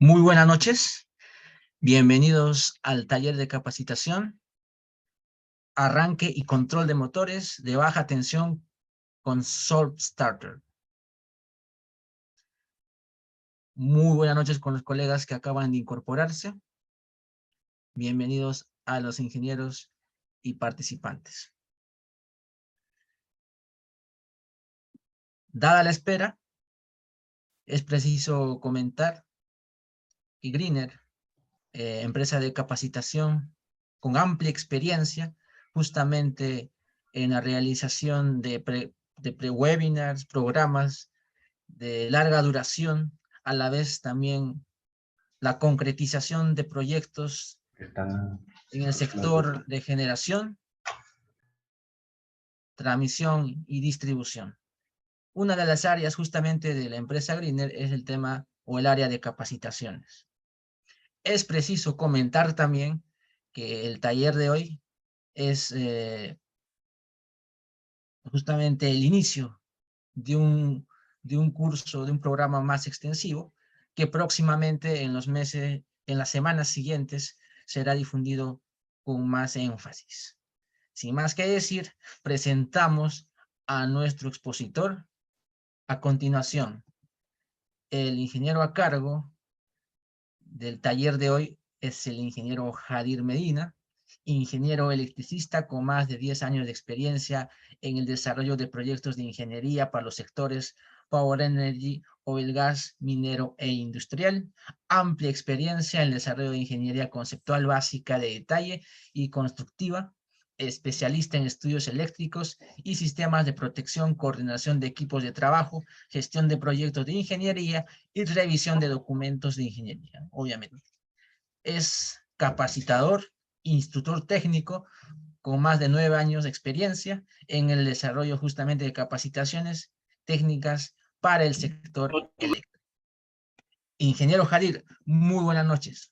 Muy buenas noches, bienvenidos al taller de capacitación, arranque y control de motores de baja tensión con Salt Starter. Muy buenas noches con los colegas que acaban de incorporarse. Bienvenidos a los ingenieros y participantes. Dada la espera, es preciso comentar que Greener, empresa de capacitación con amplia experiencia, justamente en la realización de pre-webinars, programas de larga duración, a la vez también la concretización de proyectos en el sector de generación, transmisión y distribución. Una de las áreas justamente de la empresa Greener es el tema o el área de capacitaciones. Es preciso comentar también que el taller de hoy es justamente el inicio de un curso, de un programa más extensivo, que próximamente en las semanas siguientes será difundido con más énfasis. Sin más que decir, presentamos a nuestro expositor. A continuación, el ingeniero a cargo del taller de hoy es el ingeniero Jadir Medina, ingeniero electricista con más de 10 años de experiencia en el desarrollo de proyectos de ingeniería para los sectores Power Energy, Oil Gas, minero e industrial, amplia experiencia en el desarrollo de ingeniería conceptual básica de detalle y constructiva, especialista en estudios eléctricos y sistemas de protección, coordinación de equipos de trabajo, gestión de proyectos de ingeniería y revisión de documentos de ingeniería, obviamente. Es capacitador, instructor técnico, con más de 9 años de experiencia en el desarrollo justamente de capacitaciones técnicas para el sector eléctrico. Ingeniero Jadir, muy buenas noches.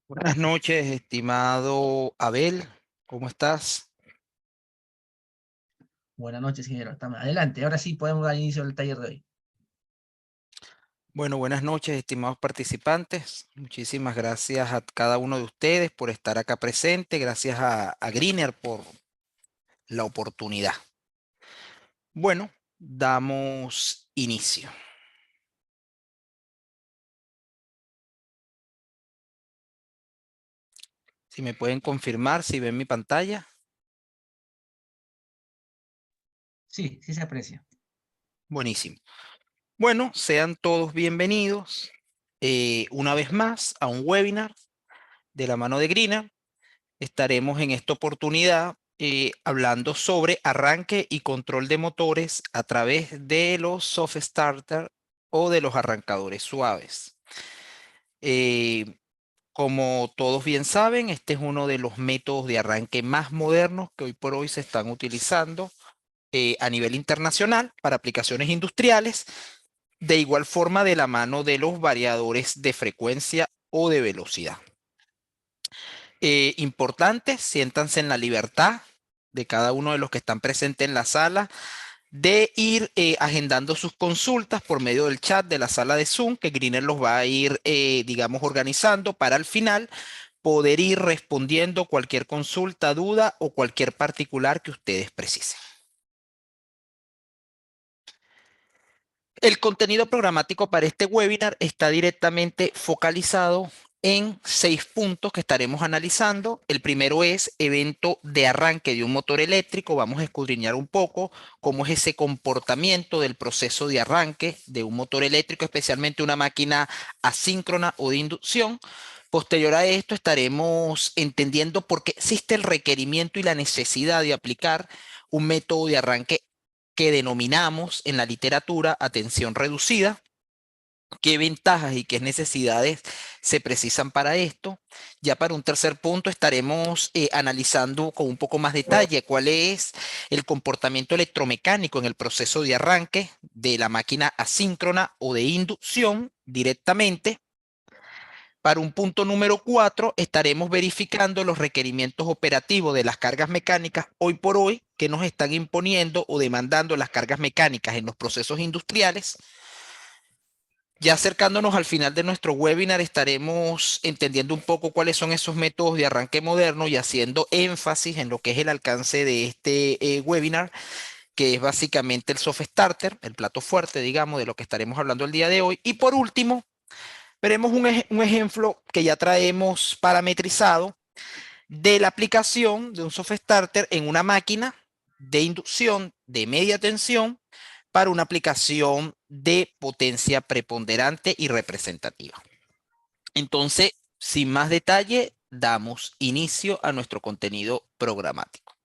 Buenas noches, estimado Abel. ¿Cómo estás? Buenas noches, ingeniero. Adelante, ahora sí podemos dar inicio al taller de hoy. Bueno, buenas noches, estimados participantes. Muchísimas gracias a cada uno de ustedes por estar acá presente. Gracias a Greener por la oportunidad. Bueno, damos inicio. Si me pueden confirmar si ven mi pantalla. Sí, sí se aprecia. Buenísimo. Bueno, sean todos bienvenidos una vez más a un webinar de la mano de Greener. Estaremos en esta oportunidad hablando sobre arranque y control de motores a través de los soft starter o de los arrancadores suaves. Como todos bien saben, este es uno de los métodos de arranque más modernos que hoy por hoy se están utilizando a nivel internacional para aplicaciones industriales, de igual forma de la mano de los variadores de frecuencia o de velocidad. Importante, siéntanse en la libertad de cada uno de los que están presentes en la sala de ir agendando sus consultas por medio del chat de la sala de Zoom, que Greener los va a ir, digamos, organizando para al final poder ir respondiendo cualquier consulta, duda o cualquier particular que ustedes precisen. El contenido programático para este webinar está directamente focalizado en 6 puntos que estaremos analizando. El primero es evento de arranque de un motor eléctrico. Vamos a escudriñar un poco cómo es ese comportamiento del proceso de arranque de un motor eléctrico, especialmente una máquina asíncrona o de inducción. Posterior a esto estaremos entendiendo por qué existe el requerimiento y la necesidad de aplicar un método de arranque que denominamos en la literatura atención reducida, qué ventajas y qué necesidades se precisan para esto. Ya para un tercer punto estaremos analizando con un poco más detalle cuál es el comportamiento electromecánico en el proceso de arranque de la máquina asíncrona o de inducción directamente. Para un punto número 4, estaremos verificando los requerimientos operativos de las cargas mecánicas hoy por hoy que nos están imponiendo o demandando las cargas mecánicas en los procesos industriales. Ya acercándonos al final de nuestro webinar, estaremos entendiendo un poco cuáles son esos métodos de arranque moderno y haciendo énfasis en lo que es el alcance de este webinar, que es básicamente el soft starter, el plato fuerte, digamos, de lo que estaremos hablando el día de hoy. Y por último, veremos un ejemplo que ya traemos parametrizado de la aplicación de un soft starter en una máquina de inducción de media tensión para una aplicación de potencia preponderante y representativa. Entonces, sin más detalle, damos inicio a nuestro contenido programático.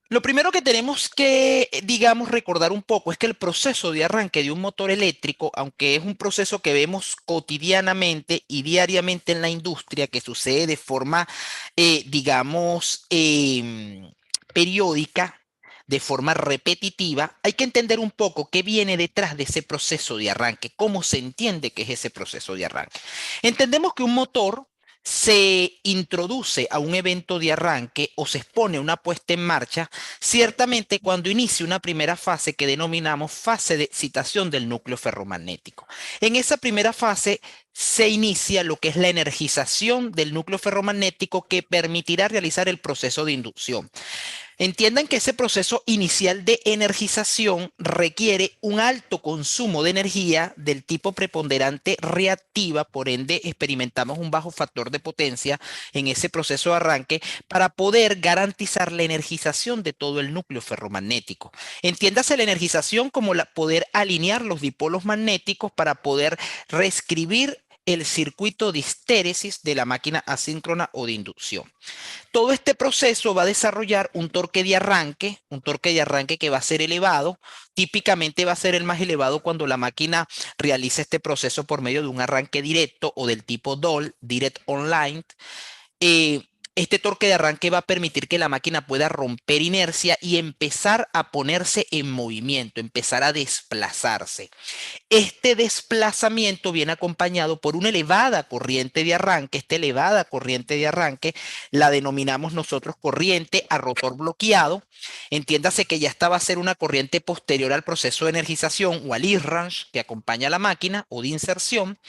Lo primero que tenemos que, digamos, recordar un poco es que el proceso de arranque de un motor eléctrico, aunque es un proceso que vemos cotidianamente y diariamente en la industria, que sucede de forma, digamos, periódica, de forma repetitiva, hay que entender un poco qué viene detrás de ese proceso de arranque, cómo se entiende que es ese proceso de arranque. Entendemos que un motor se introduce a un evento de arranque o se expone a una puesta en marcha, ciertamente cuando inicia una primera fase que denominamos fase de excitación del núcleo ferromagnético. En esa primera fase se inicia lo que es la energización del núcleo ferromagnético que permitirá realizar el proceso de inducción. Entiendan que ese proceso inicial de energización requiere un alto consumo de energía del tipo preponderante reactiva, por ende experimentamos un bajo factor de potencia en ese proceso de arranque para poder garantizar la energización de todo el núcleo ferromagnético. Entiéndase la energización como poder alinear los dipolos magnéticos para poder reescribir el circuito de histéresis de la máquina asíncrona o de inducción. Todo este proceso va a desarrollar un torque de arranque que va a ser elevado. Típicamente va a ser el más elevado cuando la máquina realiza este proceso por medio de un arranque directo o del tipo DOL, Direct Online. Este torque de arranque va a permitir que la máquina pueda romper inercia y empezar a ponerse en movimiento, empezar a desplazarse. Este desplazamiento viene acompañado por una elevada corriente de arranque. Esta elevada corriente de arranque la denominamos nosotros corriente a rotor bloqueado. Entiéndase que ya esta va a ser una corriente posterior al proceso de energización o al IRRANGE que acompaña a la máquina o de inserción.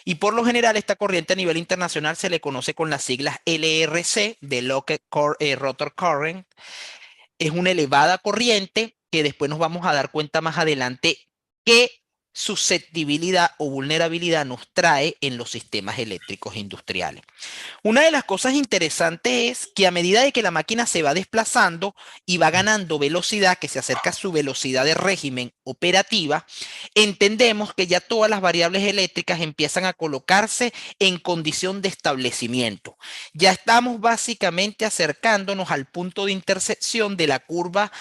Y por lo general esta corriente a nivel internacional se le conoce con las siglas LRC de Locked Rotor Current. Es una elevada corriente que después nos vamos a dar cuenta más adelante qué susceptibilidad o vulnerabilidad nos trae en los sistemas eléctricos industriales. Una de las cosas interesantes es que a medida de que la máquina se va desplazando y va ganando velocidad, que se acerca a su velocidad de régimen operativa, entendemos que ya todas las variables eléctricas empiezan a colocarse en condición de establecimiento. Ya estamos básicamente acercándonos al punto de intersección de la curva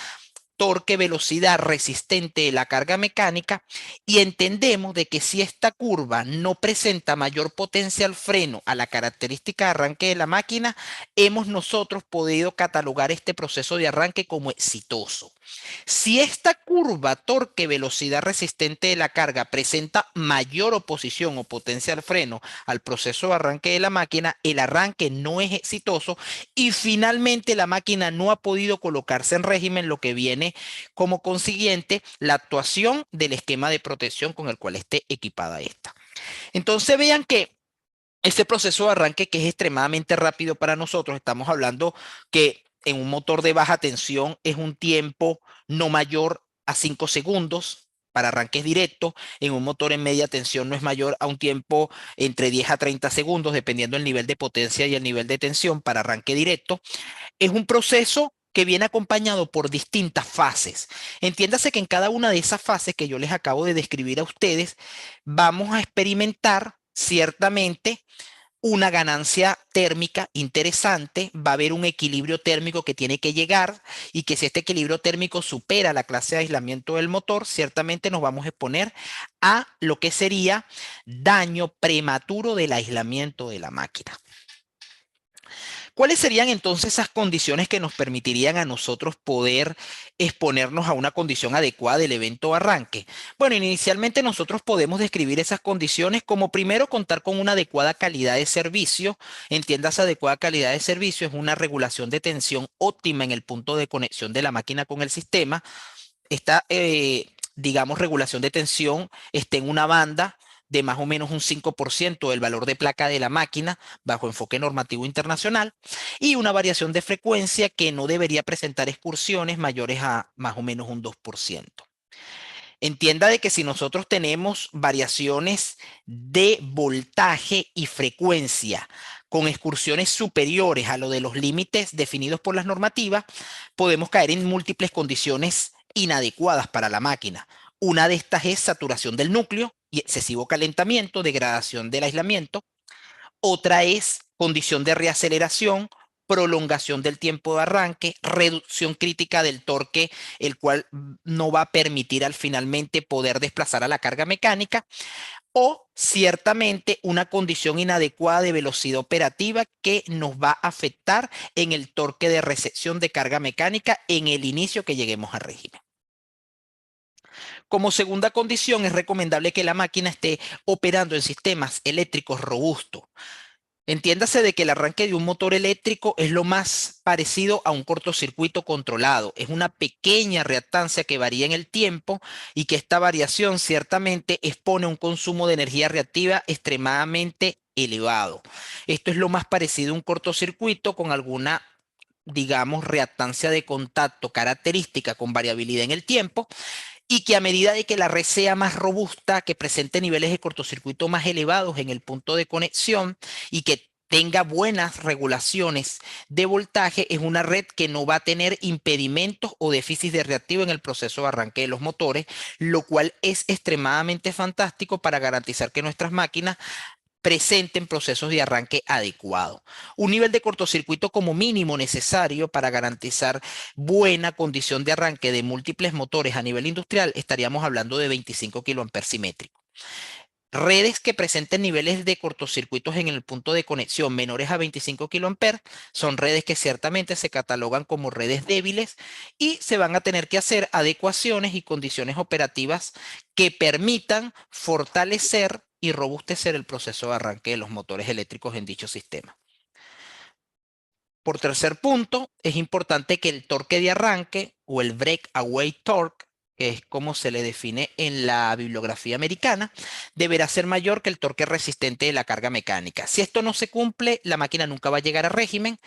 torque, velocidad resistente de la carga mecánica y entendemos de que si esta curva no presenta mayor potencia al freno a la característica de arranque de la máquina, hemos nosotros podido catalogar este proceso de arranque como exitoso. Si esta curva torque, velocidad resistente de la carga presenta mayor oposición o potencia al freno al proceso de arranque de la máquina, el arranque no es exitoso y finalmente la máquina no ha podido colocarse en régimen, lo que viene como consiguiente la actuación del esquema de protección con el cual esté equipada esta. Entonces vean que este proceso de arranque que es extremadamente rápido para nosotros, estamos hablando que en un motor de baja tensión es un tiempo no mayor a 5 segundos para arranques directos. En un motor en media tensión no es mayor a un tiempo entre 10 a 30 segundos, dependiendo del nivel de potencia y el nivel de tensión para arranque directo. Es un proceso que viene acompañado por distintas fases. Entiéndase que en cada una de esas fases que yo les acabo de describir a ustedes, vamos a experimentar ciertamente una ganancia térmica interesante, va a haber un equilibrio térmico que tiene que llegar y que si este equilibrio térmico supera la clase de aislamiento del motor, ciertamente nos vamos a exponer a lo que sería daño prematuro del aislamiento de la máquina. ¿Cuáles serían entonces esas condiciones que nos permitirían a nosotros poder exponernos a una condición adecuada del evento arranque? Bueno, inicialmente nosotros podemos describir esas condiciones como primero contar con una adecuada calidad de servicio. Entiéndase, adecuada calidad de servicio es una regulación de tensión óptima en el punto de conexión de la máquina con el sistema. Esta, digamos, regulación de tensión está en una banda de más o menos un 5% del valor de placa de la máquina bajo enfoque normativo internacional y una variación de frecuencia que no debería presentar excursiones mayores a más o menos un 2%. Entienda de que si nosotros tenemos variaciones de voltaje y frecuencia con excursiones superiores a lo de los límites definidos por las normativas, podemos caer en múltiples condiciones inadecuadas para la máquina. Una de estas es saturación del núcleo y excesivo calentamiento, degradación del aislamiento. Otra es condición de reaceleración, prolongación del tiempo de arranque, reducción crítica del torque, el cual no va a permitir al finalmente poder desplazar a la carga mecánica, o ciertamente una condición inadecuada de velocidad operativa que nos va a afectar en el torque de recepción de carga mecánica en el inicio que lleguemos a régimen. Como segunda condición, es recomendable que la máquina esté operando en sistemas eléctricos robustos. Entiéndase de que el arranque de un motor eléctrico es lo más parecido a un cortocircuito controlado. Es una pequeña reactancia que varía en el tiempo y que esta variación ciertamente expone un consumo de energía reactiva extremadamente elevado. Esto es lo más parecido a un cortocircuito con alguna, digamos, reactancia de contacto característica con variabilidad en el tiempo, y que a medida de que la red sea más robusta, que presente niveles de cortocircuito más elevados en el punto de conexión y que tenga buenas regulaciones de voltaje, es una red que no va a tener impedimentos o déficits de reactivo en el proceso de arranque de los motores, lo cual es extremadamente fantástico para garantizar que nuestras máquinas presenten procesos de arranque adecuados. Un nivel de cortocircuito como mínimo necesario para garantizar buena condición de arranque de múltiples motores a nivel industrial, estaríamos hablando de 25 kA simétricos. Redes que presenten niveles de cortocircuitos en el punto de conexión menores a 25 kA son redes que ciertamente se catalogan como redes débiles y se van a tener que hacer adecuaciones y condiciones operativas que permitan fortalecer y robustecer el proceso de arranque de los motores eléctricos en dicho sistema. Por tercer punto, es importante que el torque de arranque o el breakaway torque, que es como se le define en la bibliografía americana, deberá ser mayor que el torque resistente de la carga mecánica. Si esto no se cumple, la máquina nunca va a llegar a régimen.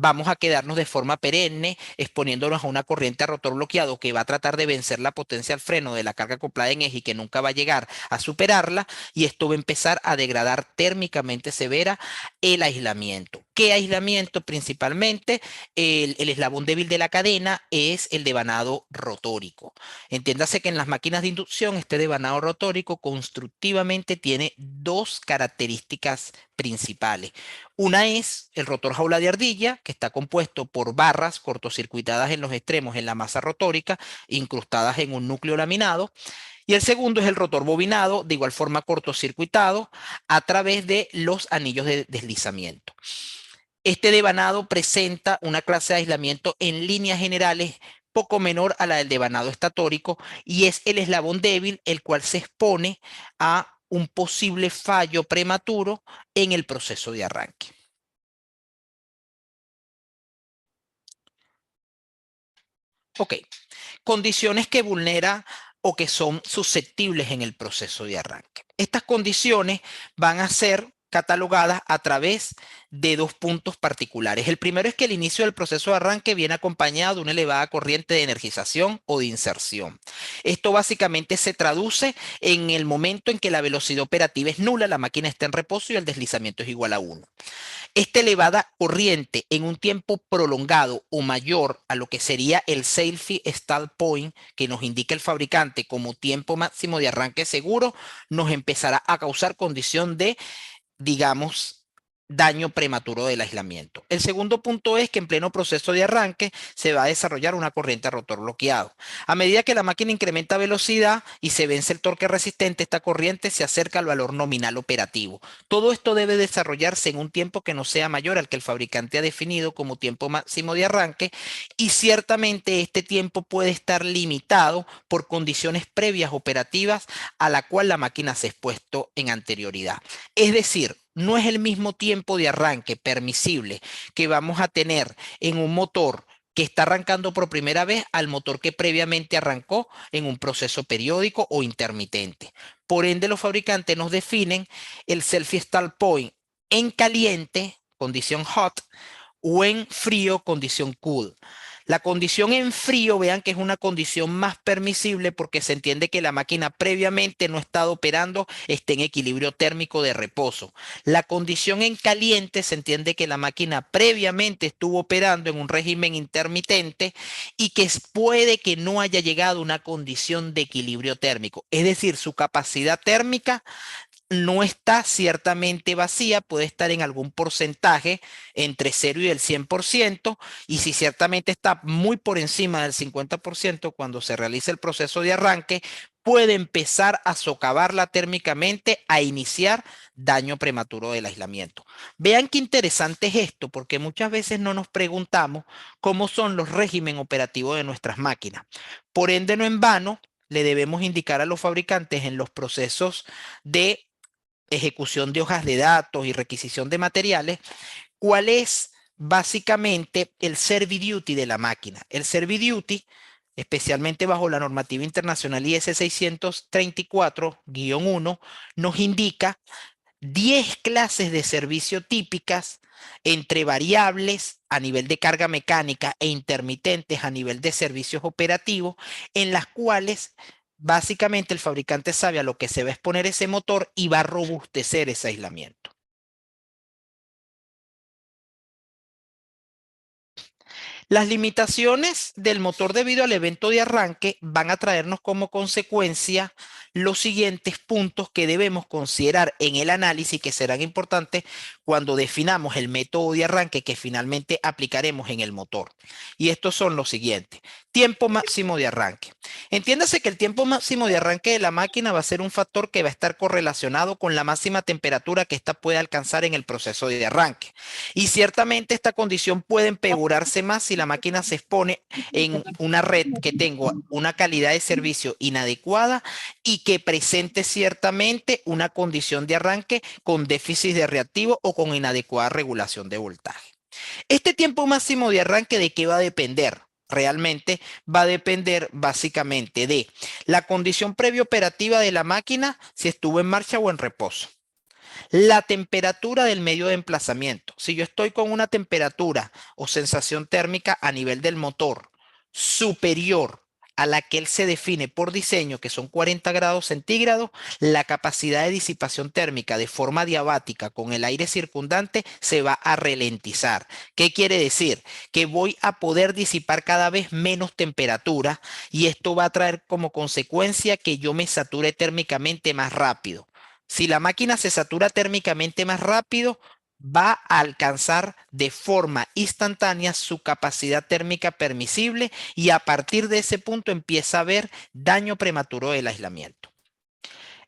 Vamos a quedarnos de forma perenne exponiéndonos a una corriente a rotor bloqueado que va a tratar de vencer la potencia al freno de la carga acoplada en eje y que nunca va a llegar a superarla, y esto va a empezar a degradar térmicamente severa el aislamiento. ¿Qué aislamiento? Principalmente el eslabón débil de la cadena es el devanado rotórico. Entiéndase que en las máquinas de inducción este devanado rotórico constructivamente tiene dos características principales. Una es el rotor jaula de ardilla, que está compuesto por barras cortocircuitadas en los extremos en la masa rotórica, incrustadas en un núcleo laminado. Y el segundo es el rotor bobinado, de igual forma cortocircuitado, a través de los anillos de deslizamiento. Este devanado presenta una clase de aislamiento en líneas generales poco menor a la del devanado estatórico y es el eslabón débil el cual se expone a un posible fallo prematuro en el proceso de arranque. Ok, condiciones que vulnera o que son susceptibles en el proceso de arranque. Estas condiciones van a ser catalogadas a través de dos puntos particulares. El primero es que el inicio del proceso de arranque viene acompañado de una elevada corriente de energización o de inserción. Esto básicamente se traduce en el momento en que la velocidad operativa es nula, la máquina está en reposo y el deslizamiento es igual a 1. Esta elevada corriente en un tiempo prolongado o mayor a lo que sería el safety stall point que nos indica el fabricante como tiempo máximo de arranque seguro, nos empezará a causar condición de, digamos, daño prematuro del aislamiento. El segundo punto es que en pleno proceso de arranque se va a desarrollar una corriente a rotor bloqueado. A medida que la máquina incrementa velocidad y se vence el torque resistente, esta corriente se acerca al valor nominal operativo. Todo esto debe desarrollarse en un tiempo que no sea mayor al que el fabricante ha definido como tiempo máximo de arranque, y ciertamente este tiempo puede estar limitado por condiciones previas operativas a la cual la máquina se ha expuesto en anterioridad. Es decir, no es el mismo tiempo de arranque permisible que vamos a tener en un motor que está arrancando por primera vez al motor que previamente arrancó en un proceso periódico o intermitente. Por ende, los fabricantes nos definen el self-start point en caliente, condición hot, o en frío, condición cool. La condición en frío, vean que es una condición más permisible porque se entiende que la máquina previamente no ha estado operando, está en equilibrio térmico de reposo. La condición en caliente se entiende que la máquina previamente estuvo operando en un régimen intermitente y que puede que no haya llegado a una condición de equilibrio térmico. Es decir, su capacidad térmica no está ciertamente vacía, puede estar en algún porcentaje entre 0 y el 100%, y si ciertamente está muy por encima del 50% cuando se realiza el proceso de arranque, puede empezar a socavarla térmicamente, a iniciar daño prematuro del aislamiento. Vean qué interesante es esto, porque muchas veces no nos preguntamos cómo son los regímenes operativos de nuestras máquinas. Por ende, no en vano, le debemos indicar a los fabricantes en los procesos de ejecución de hojas de datos y requisición de materiales, cuál es básicamente el service duty de la máquina. El service duty, especialmente bajo la normativa internacional IS 634-1, nos indica 10 clases de servicio típicas entre variables a nivel de carga mecánica e intermitentes a nivel de servicios operativos, en las cuales básicamente el fabricante sabe a lo que se va a exponer ese motor y va a robustecer ese aislamiento. Las limitaciones del motor debido al evento de arranque van a traernos como consecuencia los siguientes puntos que debemos considerar en el análisis, que serán importantes cuando definamos el método de arranque que finalmente aplicaremos en el motor. Y estos son los siguientes. Tiempo máximo de arranque. Entiéndase que el tiempo máximo de arranque de la máquina va a ser un factor que va a estar correlacionado con la máxima temperatura que ésta puede alcanzar en el proceso de arranque. Y ciertamente esta condición puede empeorarse más si la máquina se expone en una red que tenga una calidad de servicio inadecuada y que presente ciertamente una condición de arranque con déficit de reactivo o con inadecuada regulación de voltaje. Este tiempo máximo de arranque, ¿de qué va a depender? Realmente va a depender básicamente de la condición previa operativa de la máquina, si estuvo en marcha o en reposo. La temperatura del medio de emplazamiento. Si yo estoy con una temperatura o sensación térmica a nivel del motor superior a la que él se define por diseño, que son 40 grados centígrados, la capacidad de disipación térmica de forma diabática con el aire circundante se va a ralentizar. ¿Qué quiere decir? Que voy a poder disipar cada vez menos temperatura, y esto va a traer como consecuencia que yo me sature térmicamente más rápido. Si la máquina se satura térmicamente más rápido, va a alcanzar de forma instantánea su capacidad térmica permisible, y a partir de ese punto empieza a haber daño prematuro del aislamiento.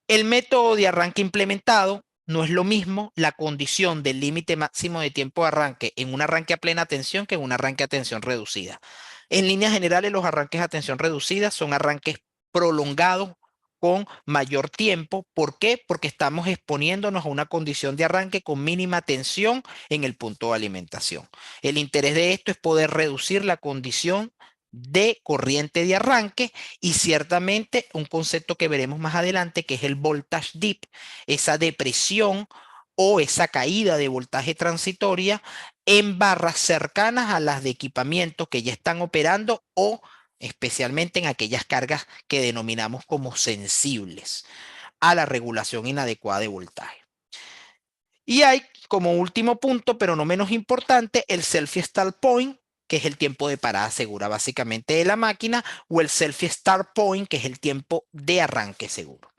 El método de arranque implementado no es lo mismo la condición del límite máximo de tiempo de arranque en un arranque a plena tensión que en un arranque a tensión reducida. En líneas generales, los arranques a tensión reducida son arranques prolongados con mayor tiempo. ¿Por qué? Porque estamos exponiéndonos a una condición de arranque con mínima tensión en el punto de alimentación. El interés de esto es poder reducir la condición de corriente de arranque, y ciertamente un concepto que veremos más adelante, que es el voltage dip, esa depresión o esa caída de voltaje transitoria en barras cercanas a las de equipamientos que ya están operando, o especialmente en aquellas cargas que denominamos como sensibles a la regulación inadecuada de voltaje. Y hay como último punto, pero no menos importante, el self-start point, que es el tiempo de parada segura básicamente de la máquina, o el self-start point, que es el tiempo de arranque seguro.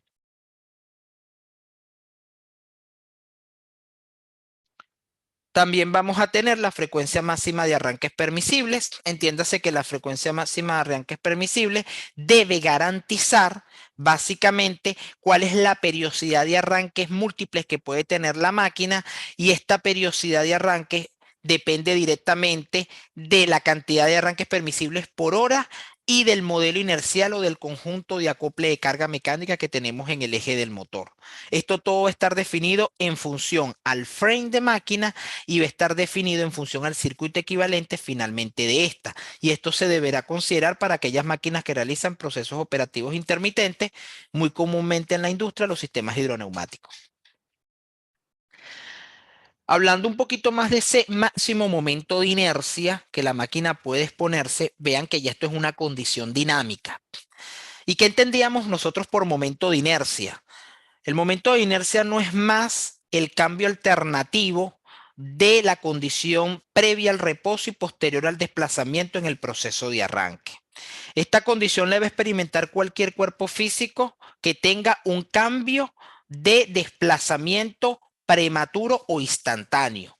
También vamos a tener la frecuencia máxima de arranques permisibles. Entiéndase que la frecuencia máxima de arranques permisibles debe garantizar básicamente cuál es la periodicidad de arranques múltiples que puede tener la máquina, y esta periodicidad de arranques depende directamente de la cantidad de arranques permisibles por hora y del modelo inercial o del conjunto de acople de carga mecánica que tenemos en el eje del motor. Esto todo va a estar definido en función al frame de máquina y va a estar definido en función al circuito equivalente finalmente de esta. Y esto se deberá considerar para aquellas máquinas que realizan procesos operativos intermitentes, muy comúnmente en la industria, los sistemas hidroneumáticos. Hablando un poquito más de ese máximo momento de inercia que la máquina puede exponerse, vean que ya esto es una condición dinámica. ¿Y qué entendíamos nosotros por momento de inercia? El momento de inercia no es más el cambio alternativo de la condición previa al reposo y posterior al desplazamiento en el proceso de arranque. Esta condición la debe experimentar cualquier cuerpo físico que tenga un cambio de desplazamiento prematuro o instantáneo.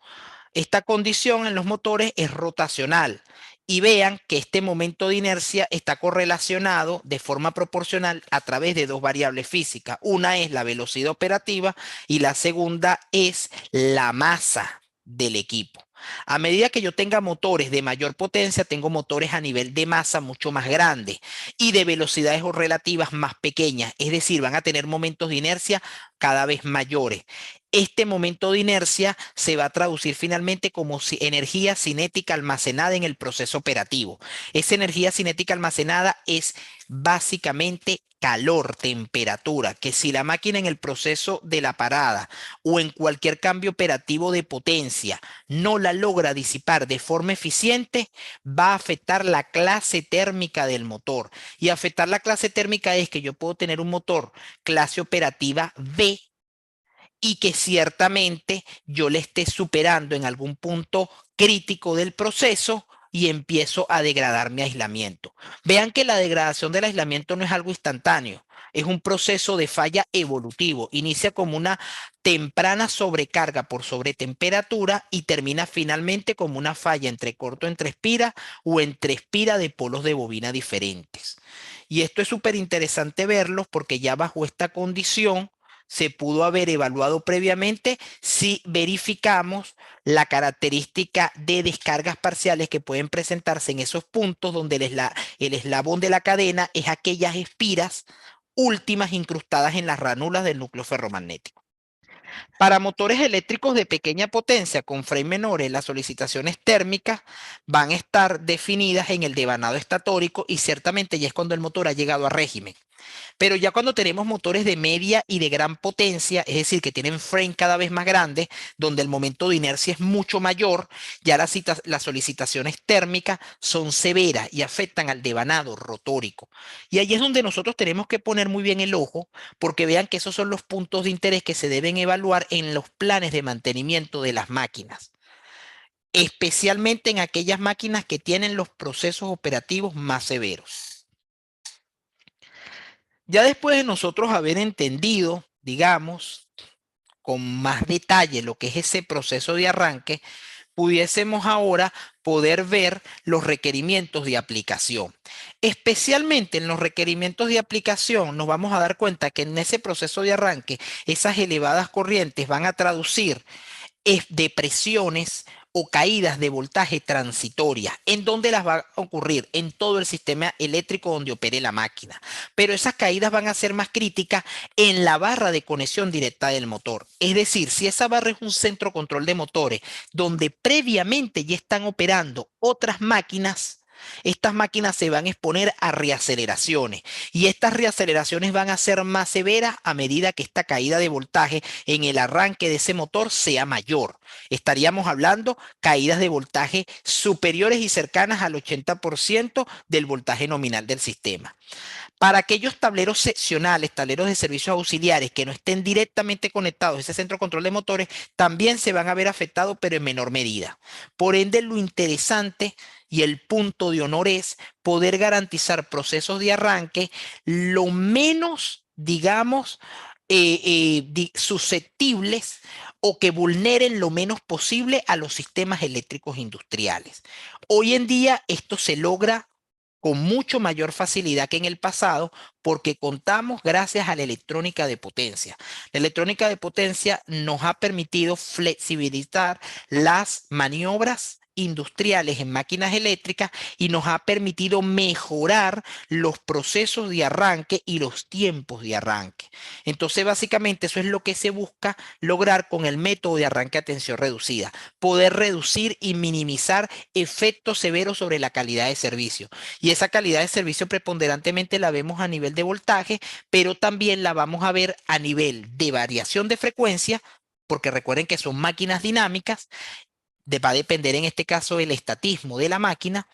Esta condición en los motores es rotacional, y vean que este momento de inercia está correlacionado de forma proporcional a través de dos variables físicas. Una es la velocidad operativa y la segunda es la masa del equipo. A medida que yo tenga motores de mayor potencia, tengo motores a nivel de masa mucho más grandes y de velocidades relativas más pequeñas, es decir, van a tener momentos de inercia cada vez mayores. Este momento de inercia se va a traducir finalmente como energía cinética almacenada en el proceso operativo. Esa energía cinética almacenada es básicamente calor, temperatura, que si la máquina en el proceso de la parada o en cualquier cambio operativo de potencia no la logra disipar de forma eficiente, va a afectar la clase térmica del motor. Y afectar la clase térmica es que yo puedo tener un motor clase operativa B y que ciertamente yo le esté superando en algún punto crítico del proceso y empiezo a degradar mi aislamiento. Vean que la degradación del aislamiento no es algo instantáneo, es un proceso de falla evolutivo. Inicia como una temprana sobrecarga por sobretemperatura y termina finalmente como una falla entre corto entre espira o entre espira de polos de bobina diferentes. Y esto es súper interesante verlo porque ya bajo esta condición se pudo haber evaluado previamente si verificamos la característica de descargas parciales que pueden presentarse en esos puntos donde el eslabón de la cadena es aquellas espiras últimas incrustadas en las ranuras del núcleo ferromagnético. Para motores eléctricos de pequeña potencia con frame menores, las solicitaciones térmicas van a estar definidas en el devanado estatórico y ciertamente ya es cuando el motor ha llegado a régimen. Pero ya cuando tenemos motores de media y de gran potencia, es decir, que tienen frame cada vez más grandes, donde el momento de inercia es mucho mayor, ya las solicitaciones térmicas son severas y afectan al devanado rotórico. Y ahí es donde nosotros tenemos que poner muy bien el ojo, porque vean que esos son los puntos de interés que se deben evaluar en los planes de mantenimiento de las máquinas, especialmente en aquellas máquinas que tienen los procesos operativos más severos. Ya después de nosotros haber entendido, digamos, con más detalle lo que es ese proceso de arranque, pudiésemos ahora poder ver los requerimientos de aplicación. Especialmente en los requerimientos de aplicación nos vamos a dar cuenta que en ese proceso de arranque esas elevadas corrientes van a traducir depresiones o caídas de voltaje transitorias. ¿En dónde las va a ocurrir? En todo el sistema eléctrico donde opere la máquina. Pero esas caídas van a ser más críticas en la barra de conexión directa del motor. Es decir, si esa barra es un centro control de motores donde previamente ya están operando otras máquinas, estas máquinas se van a exponer a reaceleraciones y estas reaceleraciones van a ser más severas a medida que esta caída de voltaje en el arranque de ese motor sea mayor. Estaríamos hablando caídas de voltaje superiores y cercanas al 80% del voltaje nominal del sistema. Para aquellos tableros seccionales, tableros de servicios auxiliares que no estén directamente conectados a ese centro de control de motores, también se van a ver afectados, pero en menor medida. Por ende, lo interesante y el punto de honor es poder garantizar procesos de arranque lo menos, digamos, susceptibles o que vulneren lo menos posible a los sistemas eléctricos industriales. Hoy en día esto se logra con mucho mayor facilidad que en el pasado porque contamos gracias a la electrónica de potencia. La electrónica de potencia nos ha permitido flexibilizar las maniobras industriales en máquinas eléctricas y nos ha permitido mejorar los procesos de arranque y los tiempos de arranque. Entonces, básicamente, eso es lo que se busca lograr con el método de arranque a tensión reducida, poder reducir y minimizar efectos severos sobre la calidad de servicio. Y esa calidad de servicio preponderantemente la vemos a nivel de voltaje, pero también la vamos a ver a nivel de variación de frecuencia, porque recuerden que son máquinas dinámicas, va a depender en este caso el estatismo de la máquina,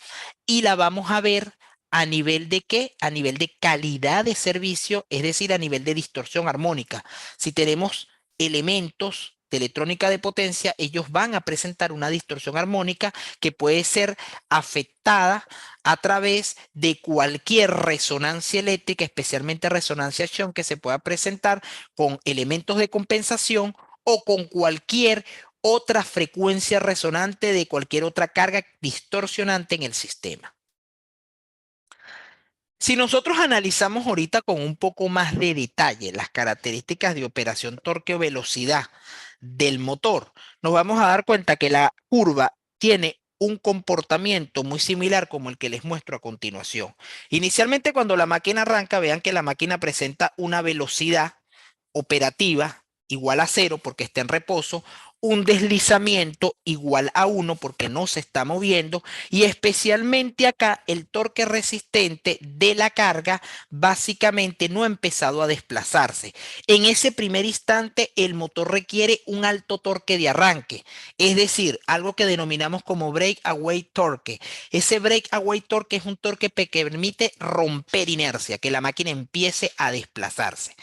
y la vamos a ver a nivel de qué, a nivel de calidad de servicio, es decir, a nivel de distorsión armónica. Si tenemos elementos de electrónica de potencia, ellos van a presentar una distorsión armónica que puede ser afectada a través de cualquier resonancia eléctrica, especialmente resonancia Shunt, que se pueda presentar con elementos de compensación o con cualquier otra frecuencia resonante de cualquier otra carga distorsionante en el sistema. Si nosotros analizamos ahorita con un poco más de detalle las características de operación, torque o velocidad del motor, nos vamos a dar cuenta que la curva tiene un comportamiento muy similar como el que les muestro a continuación. Inicialmente, cuando la máquina arranca, vean que la máquina presenta una velocidad operativa igual a 0 porque está en reposo, un deslizamiento igual a 1 porque no se está moviendo, y especialmente acá el torque resistente de la carga básicamente no ha empezado a desplazarse. En ese primer instante el motor requiere un alto torque de arranque, es decir, algo que denominamos como breakaway torque. Ese breakaway torque es un torque que permite romper inercia, que la máquina empiece a desplazarse.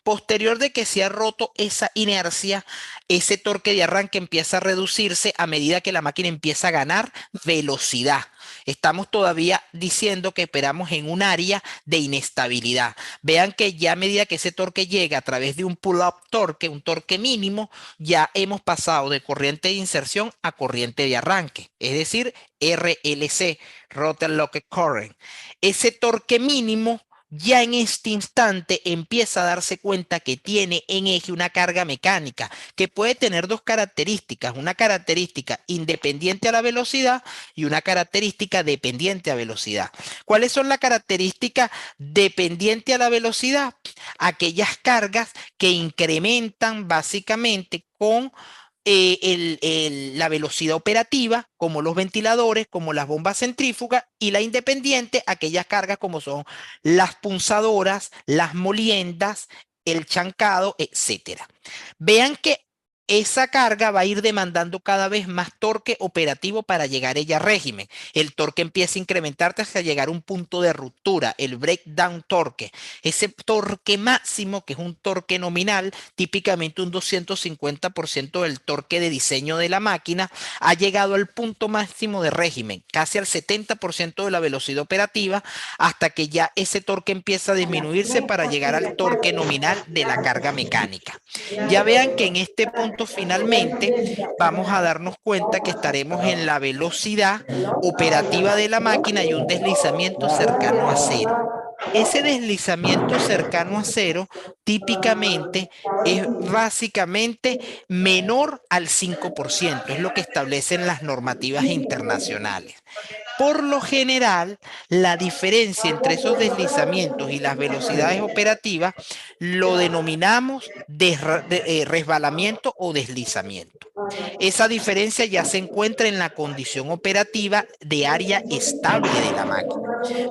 Posterior de que se ha roto esa inercia, ese torque de arranque empieza a reducirse a medida que la máquina empieza a ganar velocidad. Estamos todavía diciendo que esperamos en un área de inestabilidad. Vean que ya a medida que ese torque llega a través de un pull-up torque, un torque mínimo, ya hemos pasado de corriente de inserción a corriente de arranque, es decir, RLC, Rotor Locked Current. Ese torque mínimo ya en este instante empieza a darse cuenta que tiene en eje una carga mecánica que puede tener dos características, una característica independiente a la velocidad y una característica dependiente a velocidad. ¿Cuáles son las características dependientes a la velocidad? Aquellas cargas que incrementan básicamente con la velocidad operativa, como los ventiladores, como las bombas centrífugas, y la independiente, aquellas cargas como son las punzadoras, las moliendas, el chancado, etcétera. Vean que esa carga va a ir demandando cada vez más torque operativo para llegar ella a régimen. El torque empieza a incrementarse hasta llegar a un punto de ruptura, el breakdown torque. Ese torque máximo, que es un torque nominal, típicamente un 250% del torque de diseño de la máquina, ha llegado al punto máximo de régimen, casi al 70% de la velocidad operativa, hasta que ya ese torque empieza a disminuirse para llegar al torque nominal de la carga mecánica. Ya vean que en este punto finalmente vamos a darnos cuenta que estaremos en la velocidad operativa de la máquina y un deslizamiento cercano a 0. Ese deslizamiento cercano a 0 típicamente es básicamente menor al 5%, es lo que establecen las normativas internacionales. Por lo general, la diferencia entre esos deslizamientos y las velocidades operativas lo denominamos resbalamiento o deslizamiento. Esa diferencia ya se encuentra en la condición operativa de área estable de la máquina.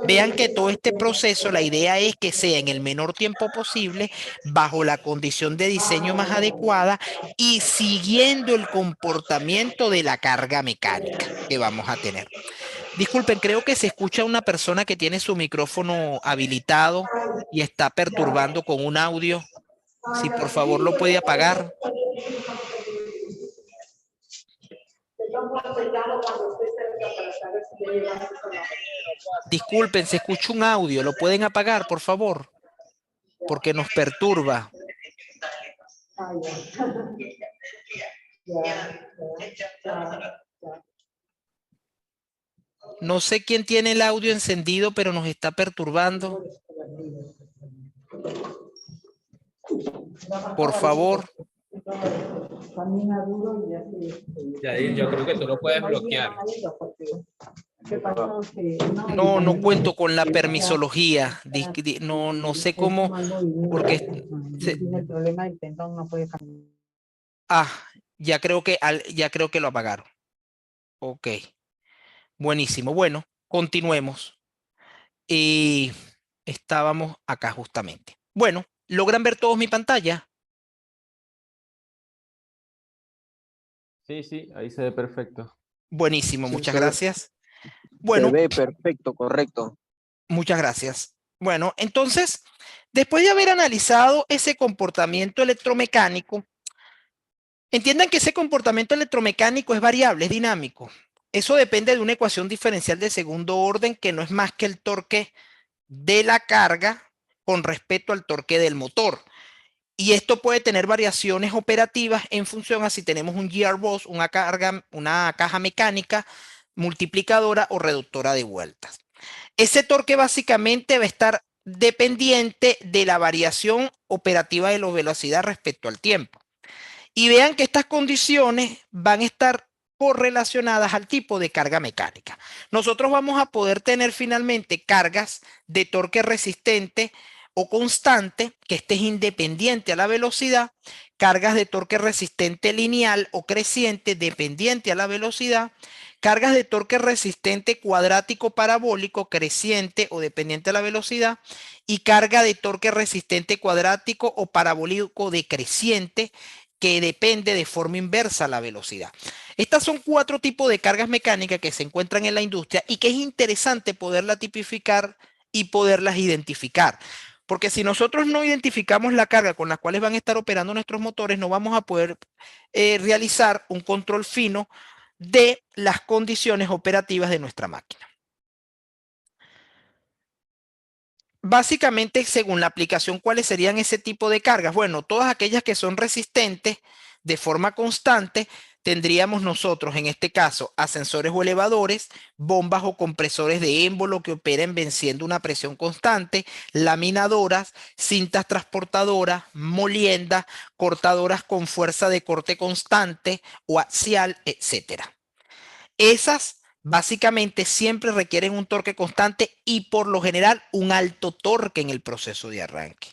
Vean que todo este proceso, la idea es que sea en el menor tiempo posible, bajo la condición de diseño más adecuada y siguiendo el comportamiento de la carga mecánica que vamos a tener. Disculpen, creo que se escucha una persona que tiene su micrófono habilitado y está perturbando con un audio. Si por favor lo puede apagar. Disculpen, se escucha un audio. ¿Lo pueden apagar, por favor? Porque nos perturba. Ah, ya. Ya. No sé quién tiene el audio encendido, pero nos está perturbando. Por favor. Camina duro y así. Yadir, yo creo que tú lo puedes bloquear. ¿Qué pasó? No cuento con la permisología. No sé cómo, porque tiene el problema del tendón, no puede caminar. ya creo que lo apagaron. Ok. Buenísimo. Bueno, continuemos. Y estábamos acá justamente. Bueno, ¿logran ver todos mi pantalla? Sí, sí, ahí se ve perfecto. Buenísimo, Sí, muchas se ve. gracias. Se Bueno, ve perfecto, correcto. muchas gracias. Bueno, entonces, después de haber analizado ese comportamiento electromecánico, entiendan que ese comportamiento electromecánico es variable, es dinámico. Eso depende de una ecuación diferencial de segundo orden que no es más que el torque de la carga con respecto al torque del motor. Y esto puede tener variaciones operativas en función a si tenemos un gearbox, una caja mecánica, multiplicadora o reductora de vueltas. Ese torque básicamente va a estar dependiente de la variación operativa de la velocidad respecto al tiempo. Y vean que estas condiciones van a estar correlacionadas al tipo de carga mecánica. Nosotros vamos a poder tener finalmente cargas de torque resistente o constante, que esté independiente a la velocidad, cargas de torque resistente lineal o creciente dependiente a la velocidad, cargas de torque resistente cuadrático parabólico creciente o dependiente a la velocidad, y carga de torque resistente cuadrático o parabólico decreciente que depende de forma inversa a la velocidad. Estas son 4 tipos de cargas mecánicas que se encuentran en la industria y que es interesante poderlas tipificar y poderlas identificar. Porque si nosotros no identificamos la carga con las cuales van a estar operando nuestros motores, no vamos a poder realizar un control fino de las condiciones operativas de nuestra máquina. Básicamente, según la aplicación, ¿cuáles serían ese tipo de cargas? Bueno, todas aquellas que son resistentes de forma constante, tendríamos nosotros, en este caso, ascensores o elevadores, bombas o compresores de émbolo que operen venciendo una presión constante, laminadoras, cintas transportadoras, moliendas, cortadoras con fuerza de corte constante o axial, etcétera. Esas básicamente siempre requieren un torque constante y por lo general un alto torque en el proceso de arranque.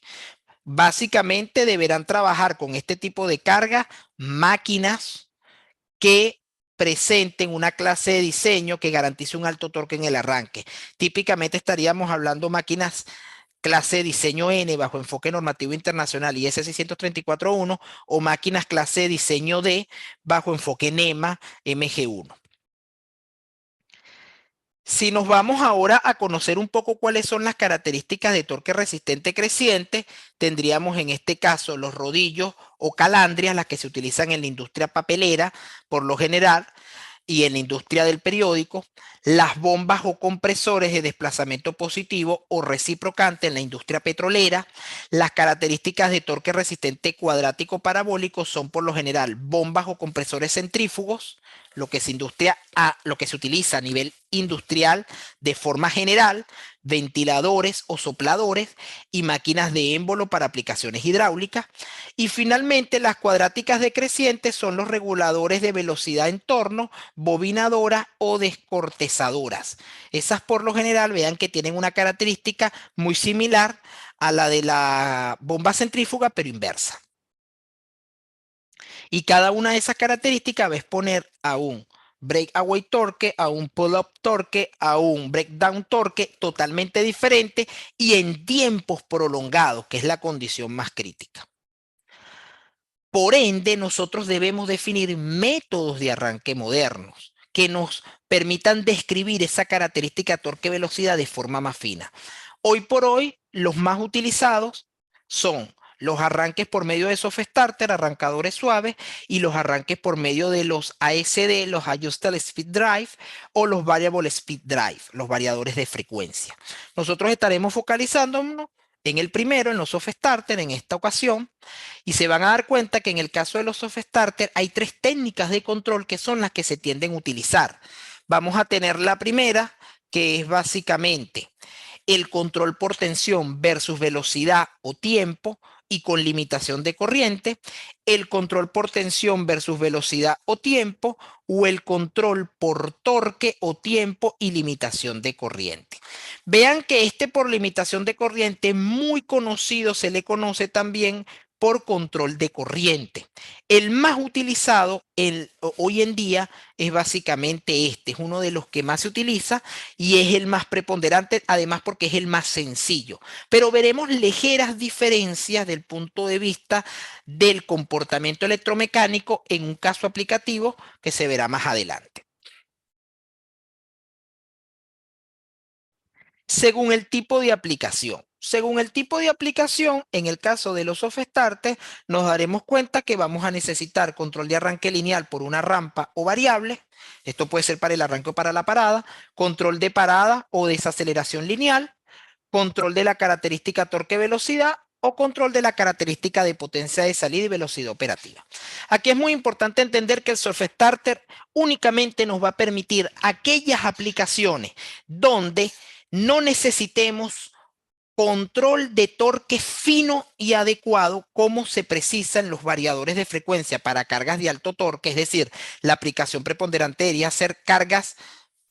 Básicamente deberán trabajar con este tipo de carga máquinas que presenten una clase de diseño que garantice un alto torque en el arranque. Típicamente estaríamos hablando máquinas clase de diseño N bajo enfoque normativo internacional IS 634-1 o máquinas clase de diseño D bajo enfoque NEMA MG1. Si nos vamos ahora a conocer un poco cuáles son las características de torque resistente creciente, tendríamos en este caso los rodillos o calandrias, las que se utilizan en la industria papelera por lo general y en la industria del periódico, las bombas o compresores de desplazamiento positivo o reciprocante en la industria petrolera. Las características de torque resistente cuadrático parabólico son por lo general bombas o compresores centrífugos, lo que se utiliza a nivel industrial de forma general, ventiladores o sopladores y máquinas de émbolo para aplicaciones hidráulicas. Y finalmente, las cuadráticas decrecientes son los reguladores de velocidad en torno, bobinadoras o descortezadoras. Esas por lo general, vean que tienen una característica muy similar a la de la bomba centrífuga, pero inversa. Y cada una de esas características va a exponer a un breakaway torque, a un pull-up torque, a un breakdown torque totalmente diferente y en tiempos prolongados, que es la condición más crítica. Por ende, nosotros debemos definir métodos de arranque modernos que nos permitan describir esa característica torque-velocidad de forma más fina. Hoy por hoy, los más utilizados son los arranques por medio de soft starter, arrancadores suaves, y los arranques por medio de los ASD, los Adjustable Speed Drive, o los Variable Speed Drive, los variadores de frecuencia. Nosotros estaremos focalizándonos en el primero, en los soft starter, en esta ocasión, y se van a dar cuenta que en el caso de los soft starter hay 3 técnicas de control que son las que se tienden a utilizar. Vamos a tener la primera, que es básicamente el control por tensión versus velocidad o tiempo y con limitación de corriente, el control por tensión versus velocidad o tiempo, o el control por torque o tiempo y limitación de corriente. Vean que este por limitación de corriente muy conocido, se le conoce también por control de corriente. El más utilizado hoy en día es básicamente este, es uno de los que más se utiliza y es el más preponderante, además porque es el más sencillo. Pero veremos ligeras diferencias del punto de vista del comportamiento electromecánico en un caso aplicativo que se verá más adelante. Según el tipo de aplicación. Según el tipo de aplicación, en el caso de los soft starters, nos daremos cuenta que vamos a necesitar control de arranque lineal por una rampa o variable. Esto puede ser para el arranque o para la parada, control de parada o desaceleración lineal, control de la característica torque-velocidad o control de la característica de potencia de salida y velocidad operativa. Aquí es muy importante entender que el soft starter únicamente nos va a permitir aquellas aplicaciones donde no necesitemos control de torque fino y adecuado como se precisa en los variadores de frecuencia para cargas de alto torque, es decir, la aplicación preponderante debería ser cargas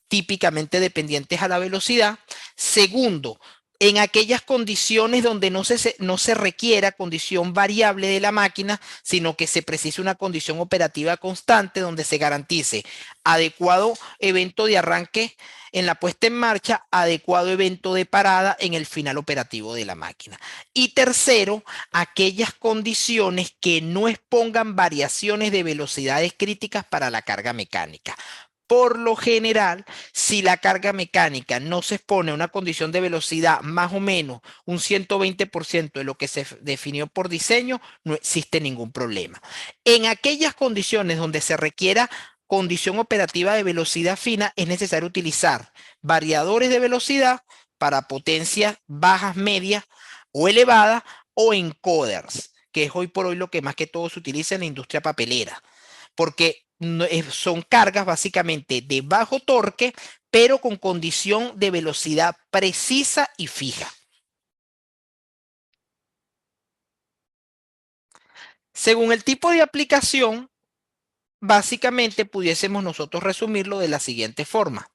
típicamente dependientes a la velocidad. Segundo, en aquellas condiciones donde no se requiera condición variable de la máquina, sino que se precise una condición operativa constante donde se garantice adecuado evento de arranque en la puesta en marcha, adecuado evento de parada en el final operativo de la máquina. Y tercero, aquellas condiciones que no expongan variaciones de velocidades críticas para la carga mecánica. Por lo general, si la carga mecánica no se expone a una condición de velocidad más o menos un 120% de lo que se definió por diseño, no existe ningún problema. En aquellas condiciones donde se requiera condición operativa de velocidad fina, es necesario utilizar variadores de velocidad para potencias bajas, medias o elevadas, o encoders, que es hoy por hoy lo que más que todo se utiliza en la industria papelera, porque son cargas básicamente de bajo torque, pero con condición de velocidad precisa y fija. Según el tipo de aplicación, básicamente pudiésemos nosotros resumirlo de la siguiente forma.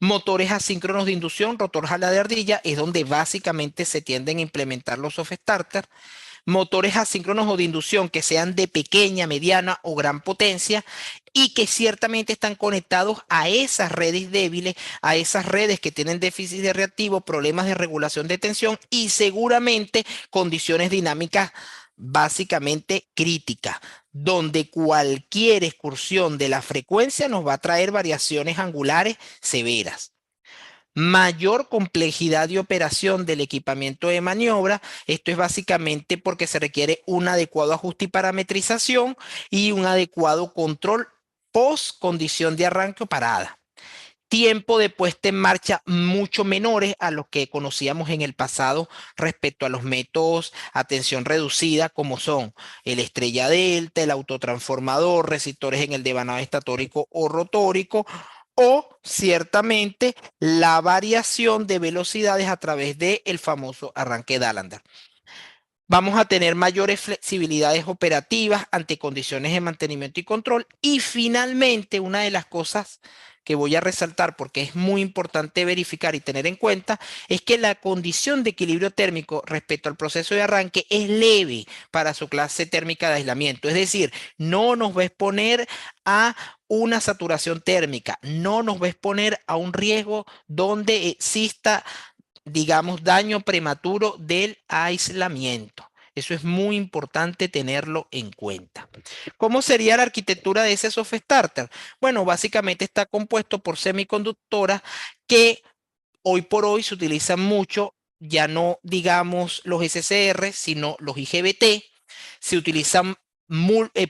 Motores asíncronos de inducción, rotor jala de ardilla, es donde básicamente se tienden a implementar los soft starter. Motores asíncronos o de inducción que sean de pequeña, mediana o gran potencia y que ciertamente están conectados a esas redes débiles, a esas redes que tienen déficit de reactivo, problemas de regulación de tensión y seguramente condiciones dinámicas básicamente críticas, donde cualquier excursión de la frecuencia nos va a traer variaciones angulares severas. Mayor complejidad de operación del equipamiento de maniobra. Esto es básicamente porque se requiere un adecuado ajuste y parametrización y un adecuado control post condición de arranque o parada. Tiempo de puesta en marcha mucho menores a los que conocíamos en el pasado respecto a los métodos a tensión reducida, como son el estrella delta, el autotransformador, resistores en el devanado estatórico o rotórico, o ciertamente la variación de velocidades a través del famoso arranque Dallender. Vamos a tener mayores flexibilidades operativas ante condiciones de mantenimiento y control. Y finalmente, una de las cosas que voy a resaltar porque es muy importante verificar y tener en cuenta es que la condición de equilibrio térmico respecto al proceso de arranque es leve para su clase térmica de aislamiento. Es decir, no nos va a exponer a una saturación térmica, no nos va a exponer a un riesgo donde exista, digamos, daño prematuro del aislamiento. Eso es muy importante tenerlo en cuenta. ¿Cómo sería la arquitectura de ese soft starter? Bueno, básicamente está compuesto por semiconductoras que hoy por hoy se utilizan mucho, ya no digamos los SCR, sino los IGBT. Se utilizan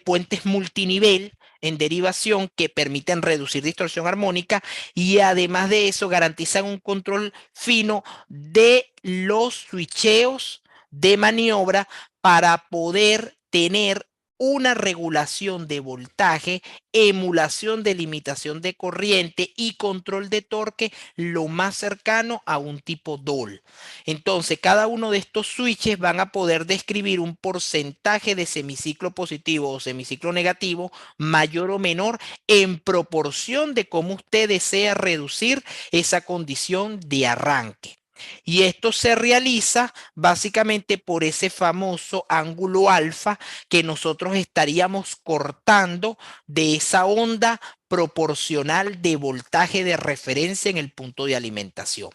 puentes multinivel, en derivación que permiten reducir distorsión armónica y además de eso garantizan un control fino de los switcheos de maniobra para poder tener una regulación de voltaje, emulación de limitación de corriente y control de torque lo más cercano a un tipo DOL. Entonces, cada uno de estos switches van a poder describir un porcentaje de semiciclo positivo o semiciclo negativo mayor o menor en proporción de cómo usted desea reducir esa condición de arranque. Y esto se realiza básicamente por ese famoso ángulo alfa que nosotros estaríamos cortando de esa onda proporcional de voltaje de referencia en el punto de alimentación.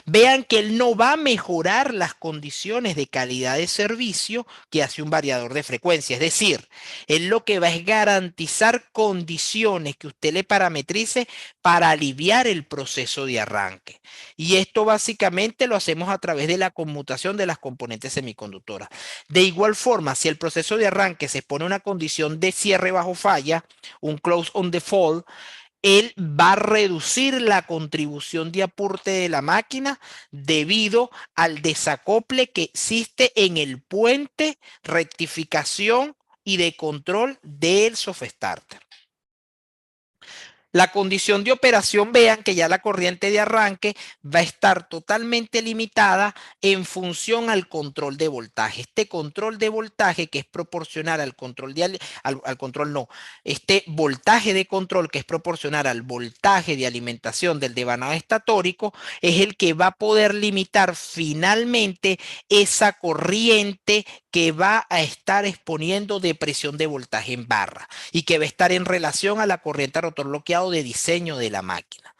Vean que él no va a mejorar las condiciones de calidad de servicio que hace un variador de frecuencia. Es decir, él lo que va es garantizar condiciones que usted le parametrice para aliviar el proceso de arranque. Y esto básicamente lo hacemos a través de la conmutación de las componentes semiconductoras. De igual forma, si el proceso de arranque se pone una condición de cierre bajo falla, un close on default, él va a reducir la contribución de aporte de la máquina debido al desacople que existe en el puente, rectificación y de control del soft starter. La condición de operación, vean que ya la corriente de arranque va a estar totalmente limitada en función al control de voltaje. Este control de voltaje que es proporcional al control de este voltaje de control que es proporcional al voltaje de alimentación del devanado estatórico es el que va a poder limitar finalmente esa corriente que va a estar exponiendo de presión de voltaje en barra y que va a estar en relación a la corriente a rotor bloqueado de diseño de la máquina.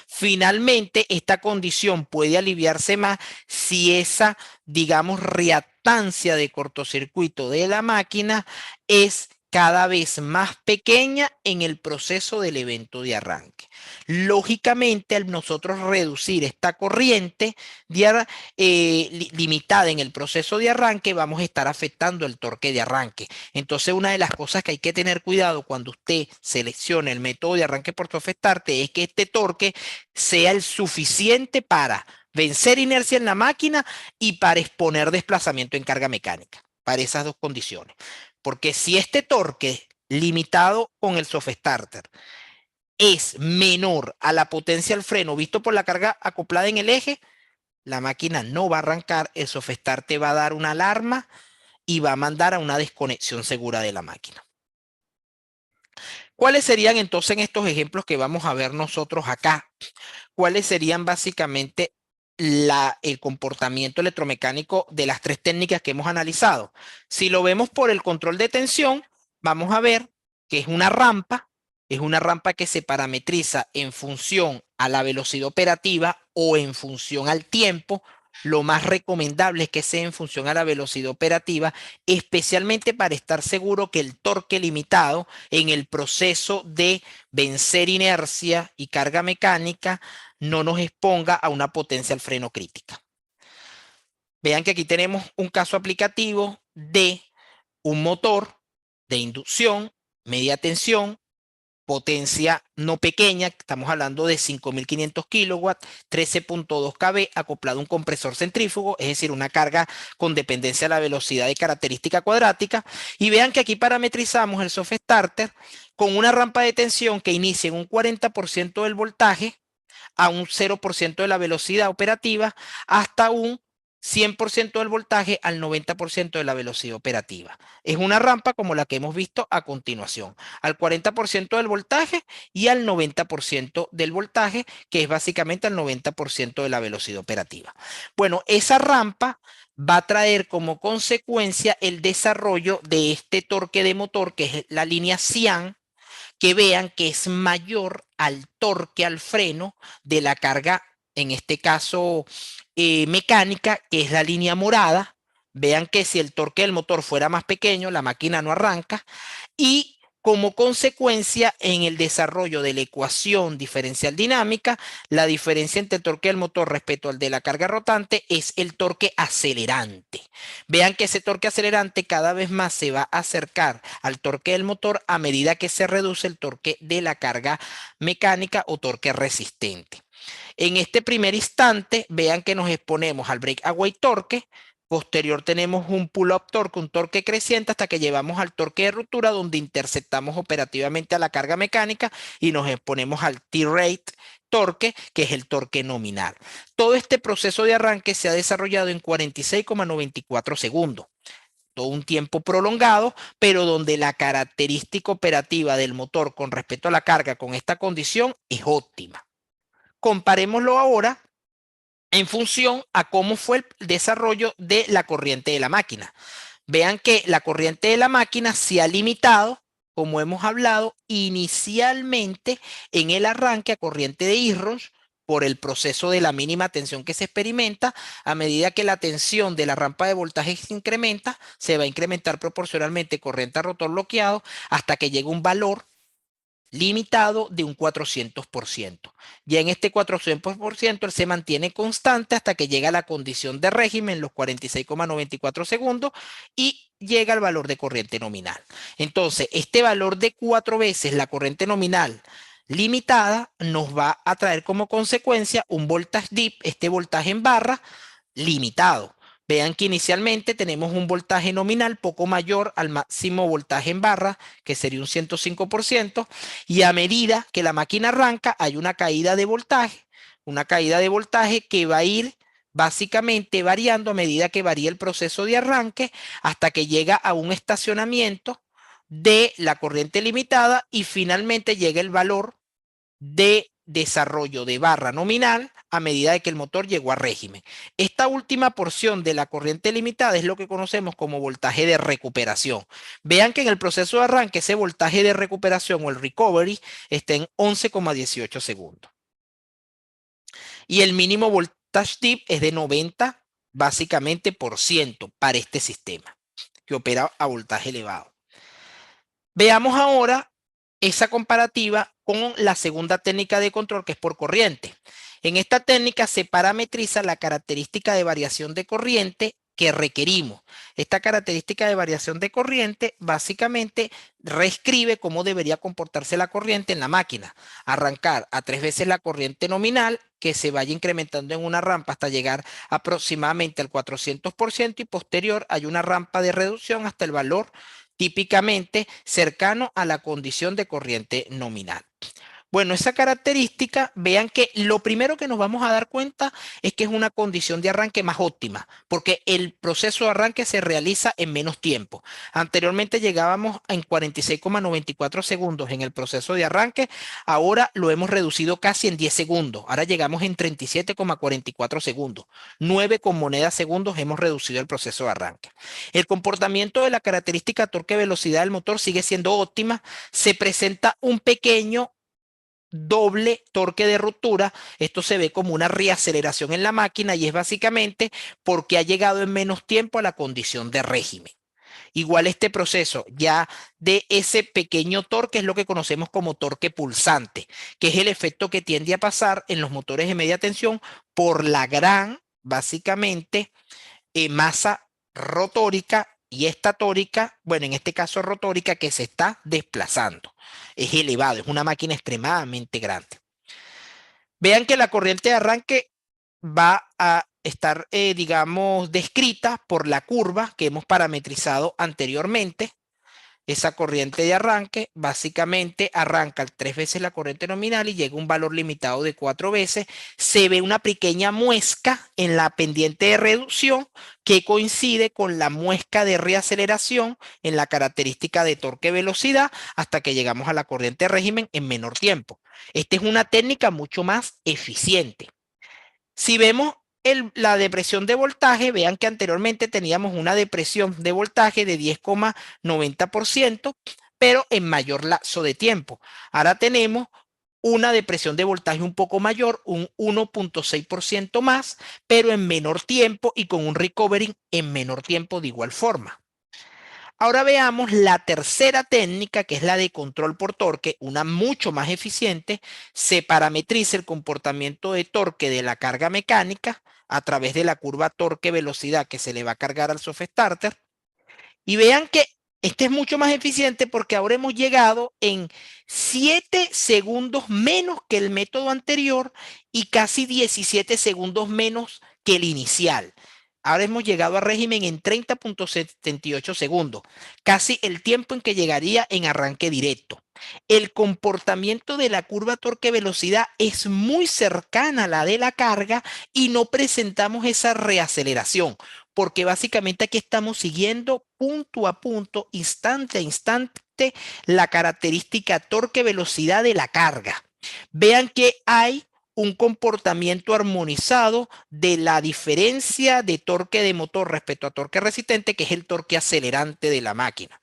Finalmente, esta condición puede aliviarse más si esa, digamos, reactancia de cortocircuito de la máquina es cada vez más pequeña en el proceso del evento de arranque. Lógicamente, al nosotros reducir esta corriente limitada en el proceso de arranque, vamos a estar afectando el torque de arranque. Entonces, una de las cosas que hay que tener cuidado cuando usted seleccione el método de arranque por soft starter es que este torque sea el suficiente para vencer inercia en la máquina y para exponer desplazamiento en carga mecánica, para esas dos condiciones. Porque si este torque limitado con el soft starter es menor a la potencia del freno visto por la carga acoplada en el eje, la máquina no va a arrancar, el soft starter va a dar una alarma y va a mandar a una desconexión segura de la máquina. ¿Cuáles serían entonces en estos ejemplos que vamos a ver nosotros acá? ¿Cuáles serían básicamente el comportamiento electromecánico de las tres técnicas que hemos analizado? Si lo vemos por el control de tensión, vamos a ver que es una rampa que se parametriza en función a la velocidad operativa o en función al tiempo. Lo más recomendable es que sea en función a la velocidad operativa, especialmente para estar seguro que el torque limitado en el proceso de vencer inercia y carga mecánica no nos exponga a una potencia al freno crítica. Vean que aquí tenemos un caso aplicativo de un motor de inducción, media tensión, potencia no pequeña, estamos hablando de 5.500 kilowatts, 13.2 kV, acoplado a un compresor centrífugo, es decir, una carga con dependencia de la velocidad de característica cuadrática. Y vean que aquí parametrizamos el soft starter con una rampa de tensión que inicia en un 40% del voltaje a un 0% de la velocidad operativa hasta un 100% del voltaje al 90% de la velocidad operativa. Es una rampa como la que hemos visto a continuación, al 40% del voltaje y al 90% del voltaje, que es básicamente al 90% de la velocidad operativa. Bueno, esa rampa va a traer como consecuencia el desarrollo de este torque de motor, que es la línea Cian, que vean que es mayor al torque al freno de la carga, en este caso mecánica, que es la línea morada. Vean que si el torque del motor fuera más pequeño, la máquina no arranca. Y Como consecuencia, en el desarrollo de la ecuación diferencial dinámica, la diferencia entre el torque del motor respecto al de la carga rotante es el torque acelerante. Vean que ese torque acelerante cada vez más se va a acercar al torque del motor a medida que se reduce el torque de la carga mecánica o torque resistente. En este primer instante, vean que nos exponemos al breakaway torque. Posterior tenemos un pull-up torque, un torque creciente hasta que llevamos al torque de ruptura donde interceptamos operativamente a la carga mecánica y nos exponemos al T-rate torque, que es el torque nominal. Todo este proceso de arranque se ha desarrollado en 46,94 segundos. Todo un tiempo prolongado, pero donde la característica operativa del motor con respecto a la carga con esta condición es óptima. Comparémoslo ahora en función a cómo fue el desarrollo de la corriente de la máquina. Vean que la corriente de la máquina se ha limitado, como hemos hablado, inicialmente en el arranque a corriente de Irons por el proceso de la mínima tensión que se experimenta. A medida que la tensión de la rampa de voltaje se incrementa, se va a incrementar proporcionalmente corriente a rotor bloqueado hasta que llegue un valor limitado de un 400%. Ya en este 400% él se mantiene constante hasta que llega a la condición de régimen, los 46,94 segundos, y llega al valor de corriente nominal. Entonces, este valor de 4 veces la corriente nominal limitada nos va a traer como consecuencia un voltage dip, este voltaje en barra, limitado. Vean que inicialmente tenemos un voltaje nominal poco mayor al máximo voltaje en barra, que sería un 105%, y a medida que la máquina arranca hay una caída de voltaje que va a ir básicamente variando a medida que varía el proceso de arranque hasta que llega a un estacionamiento de la corriente limitada y finalmente llega el valor de desarrollo de barra nominal a medida de que el motor llegó a régimen. Esta última porción de la corriente limitada es lo que conocemos como voltaje de recuperación. Vean que en el proceso de arranque ese voltaje de recuperación o el recovery está en 11,18 segundos. Y el mínimo voltage dip es de 90 básicamente por ciento para este sistema que opera a voltaje elevado. Veamos ahora esa comparativa con la segunda técnica de control, que es por corriente. En esta técnica se parametriza la característica de variación de corriente que requerimos. Esta característica de variación de corriente básicamente reescribe cómo debería comportarse la corriente en la máquina. Arrancar a 3 veces la corriente nominal, que se vaya incrementando en una rampa hasta llegar aproximadamente al 400% y posterior hay una rampa de reducción hasta el valor típicamente cercano a la condición de corriente nominal. Bueno, esa característica, vean que lo primero que nos vamos a dar cuenta es que es una condición de arranque más óptima, porque el proceso de arranque se realiza en menos tiempo. Anteriormente llegábamos en 46,94 segundos en el proceso de arranque, ahora lo hemos reducido casi en 10 segundos, ahora llegamos en 37,44 segundos, 9 con moneda segundos hemos reducido el proceso de arranque. El comportamiento de la característica torque-velocidad del motor sigue siendo óptima, se presenta un pequeño doble torque de ruptura. Esto se ve como una reaceleración en la máquina y es básicamente porque ha llegado en menos tiempo a la condición de régimen. Igual este proceso ya de ese pequeño torque es lo que conocemos como torque pulsante, que es el efecto que tiende a pasar en los motores de media tensión por la gran, básicamente, masa rotórica y estatórica, bueno, en este caso rotórica, que se está desplazando. Es elevado, es una máquina extremadamente grande. Vean que la corriente de arranque va a estar, digamos, descrita por la curva que hemos parametrizado anteriormente. Esa corriente de arranque básicamente arranca 3 veces la corriente nominal y llega a un valor limitado de 4 veces. Se ve una pequeña muesca en la pendiente de reducción que coincide con la muesca de reaceleración en la característica de torque-velocidad hasta que llegamos a la corriente de régimen en menor tiempo. Esta es una técnica mucho más eficiente. Si vemos la depresión de voltaje, vean que anteriormente teníamos una depresión de voltaje de 10,90%, pero en mayor lapso de tiempo. Ahora tenemos una depresión de voltaje un poco mayor, un 1,6% más, pero en menor tiempo y con un recovery en menor tiempo de igual forma. Ahora veamos la tercera técnica, que es la de control por torque, una mucho más eficiente. Se parametriza el comportamiento de torque de la carga mecánica a través de la curva torque-velocidad que se le va a cargar al soft starter. Y vean que este es mucho más eficiente porque ahora hemos llegado en 7 segundos menos que el método anterior y casi 17 segundos menos que el inicial. Ahora hemos llegado a régimen en 30.78 segundos, casi el tiempo en que llegaría en arranque directo. El comportamiento de la curva torque-velocidad es muy cercana a la de la carga y no presentamos esa reaceleración, porque básicamente aquí estamos siguiendo punto a punto, instante a instante, la característica torque-velocidad de la carga. Vean que hay un comportamiento armonizado de la diferencia de torque de motor respecto a torque resistente, que es el torque acelerante de la máquina.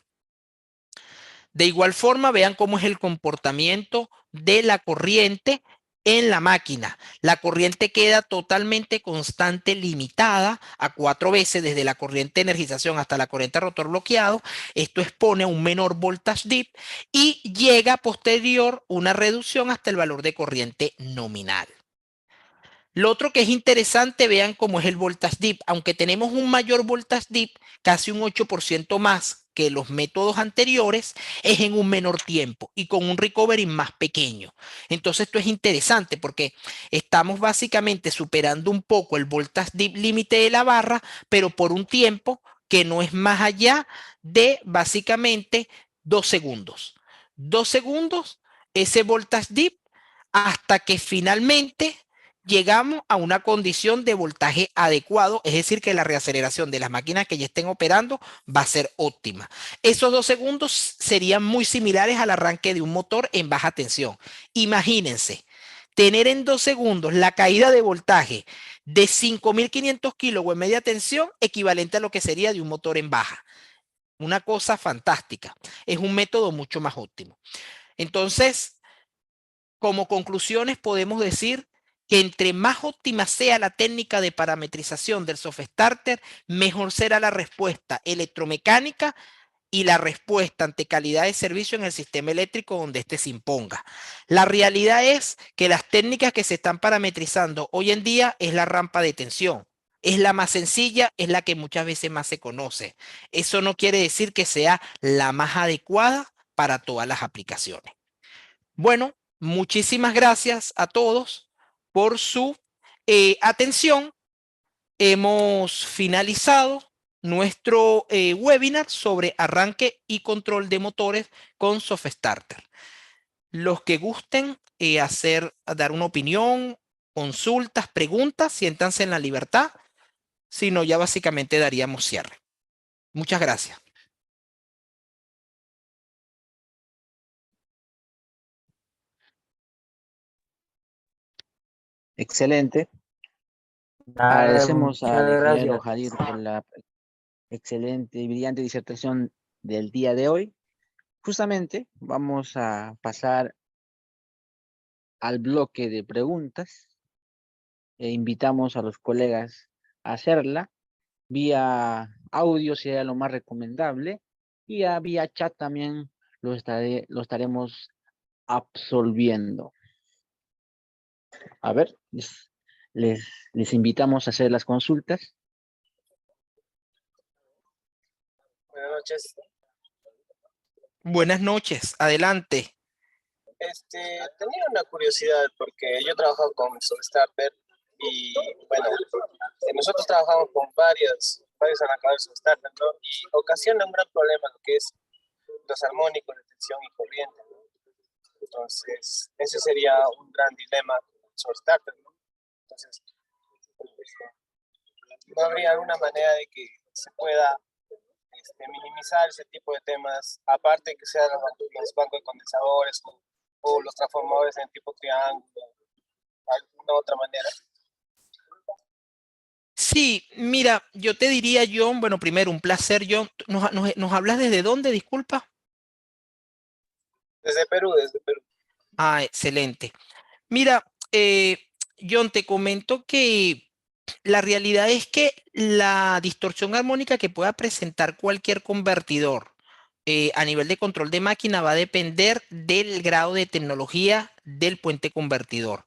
De igual forma, vean cómo es el comportamiento de la corriente en la máquina. La corriente queda totalmente constante, limitada a 4 veces desde la corriente de energización hasta la corriente rotor bloqueado. Esto expone a un menor voltage dip y llega posterior una reducción hasta el valor de corriente nominal. Lo otro que es interesante, vean cómo es el voltage dip. Aunque tenemos un mayor voltage dip, casi un 8% más que los métodos anteriores, es en un menor tiempo y con un recovery más pequeño. Entonces esto es interesante porque estamos básicamente superando un poco el voltage dip límite de la barra, pero por un tiempo que no es más allá de básicamente 2 segundos. 2 segundos, ese voltage dip, hasta que finalmente llegamos a una condición de voltaje adecuado, es decir, que la reaceleración de las máquinas que ya estén operando va a ser óptima. Esos 2 segundos serían muy similares al arranque de un motor en baja tensión. Imagínense tener en 2 segundos la caída de voltaje de 5.500 kilowatts en media tensión, equivalente a lo que sería de un motor en baja. Una cosa fantástica. Es un método mucho más óptimo. Entonces, como conclusiones podemos decir que entre más óptima sea la técnica de parametrización del soft starter, mejor será la respuesta electromecánica y la respuesta ante calidad de servicio en el sistema eléctrico donde éste se imponga. La realidad es que las técnicas que se están parametrizando hoy en día es la rampa de tensión. Es la más sencilla, es la que muchas veces más se conoce. Eso no quiere decir que sea la más adecuada para todas las aplicaciones. Bueno, muchísimas gracias a todos por su atención. Hemos finalizado nuestro webinar sobre arranque y control de motores con soft starter. Los que gusten dar una opinión, consultas, preguntas, siéntanse en la libertad. Si no, ya básicamente daríamos cierre. Muchas gracias. Excelente. Dale, Agradecemos muchas al ingeniero gracias. Jadir por la excelente y brillante disertación del día de hoy. Justamente vamos a pasar al bloque de preguntas e invitamos a los colegas a hacerla vía audio, sería lo más recomendable, y vía chat también lo estaremos absolviendo. A ver, les invitamos a hacer las consultas. Buenas noches. Buenas noches, adelante. Tenía una curiosidad porque yo he trabajado con SoftStarter y bueno, nosotros trabajamos con varios arrancadores SoftStarter, ¿no? Y ocasiona un gran problema lo que es los armónicos de tensión y corriente, ¿no? Entonces, ese sería un gran dilema con SoftStarter, ¿no? Entonces, ¿no habría alguna manera de que se pueda minimizar ese tipo de temas, aparte que sean los bancos de condensadores o los transformadores en tipo triángulo, alguna otra manera? Sí, mira, yo te diría, John, bueno, primero, un placer, John. ¿Nos hablas desde dónde, disculpa? Desde Perú, desde Perú. Ah, excelente. Mira, John, te comento que la realidad es que la distorsión armónica que pueda presentar cualquier convertidor a nivel de control de máquina va a depender del grado de tecnología del puente convertidor.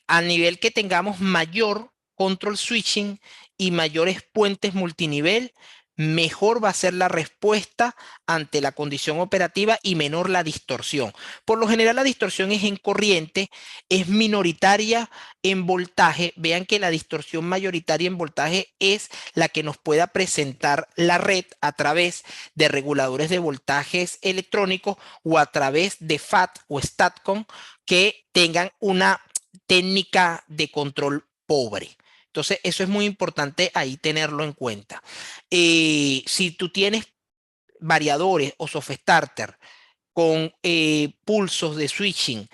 A nivel que tengamos mayor control switching y mayores puentes multinivel, mejor va a ser la respuesta ante la condición operativa y menor la distorsión. Por lo general, la distorsión es en corriente, es minoritaria en voltaje. Vean que la distorsión mayoritaria en voltaje es la que nos pueda presentar la red a través de reguladores de voltajes electrónicos o a través de FAT o STATCOM que tengan una técnica de control pobre. Entonces, eso es muy importante ahí tenerlo en cuenta. Si tú tienes variadores o soft starter con pulsos de switching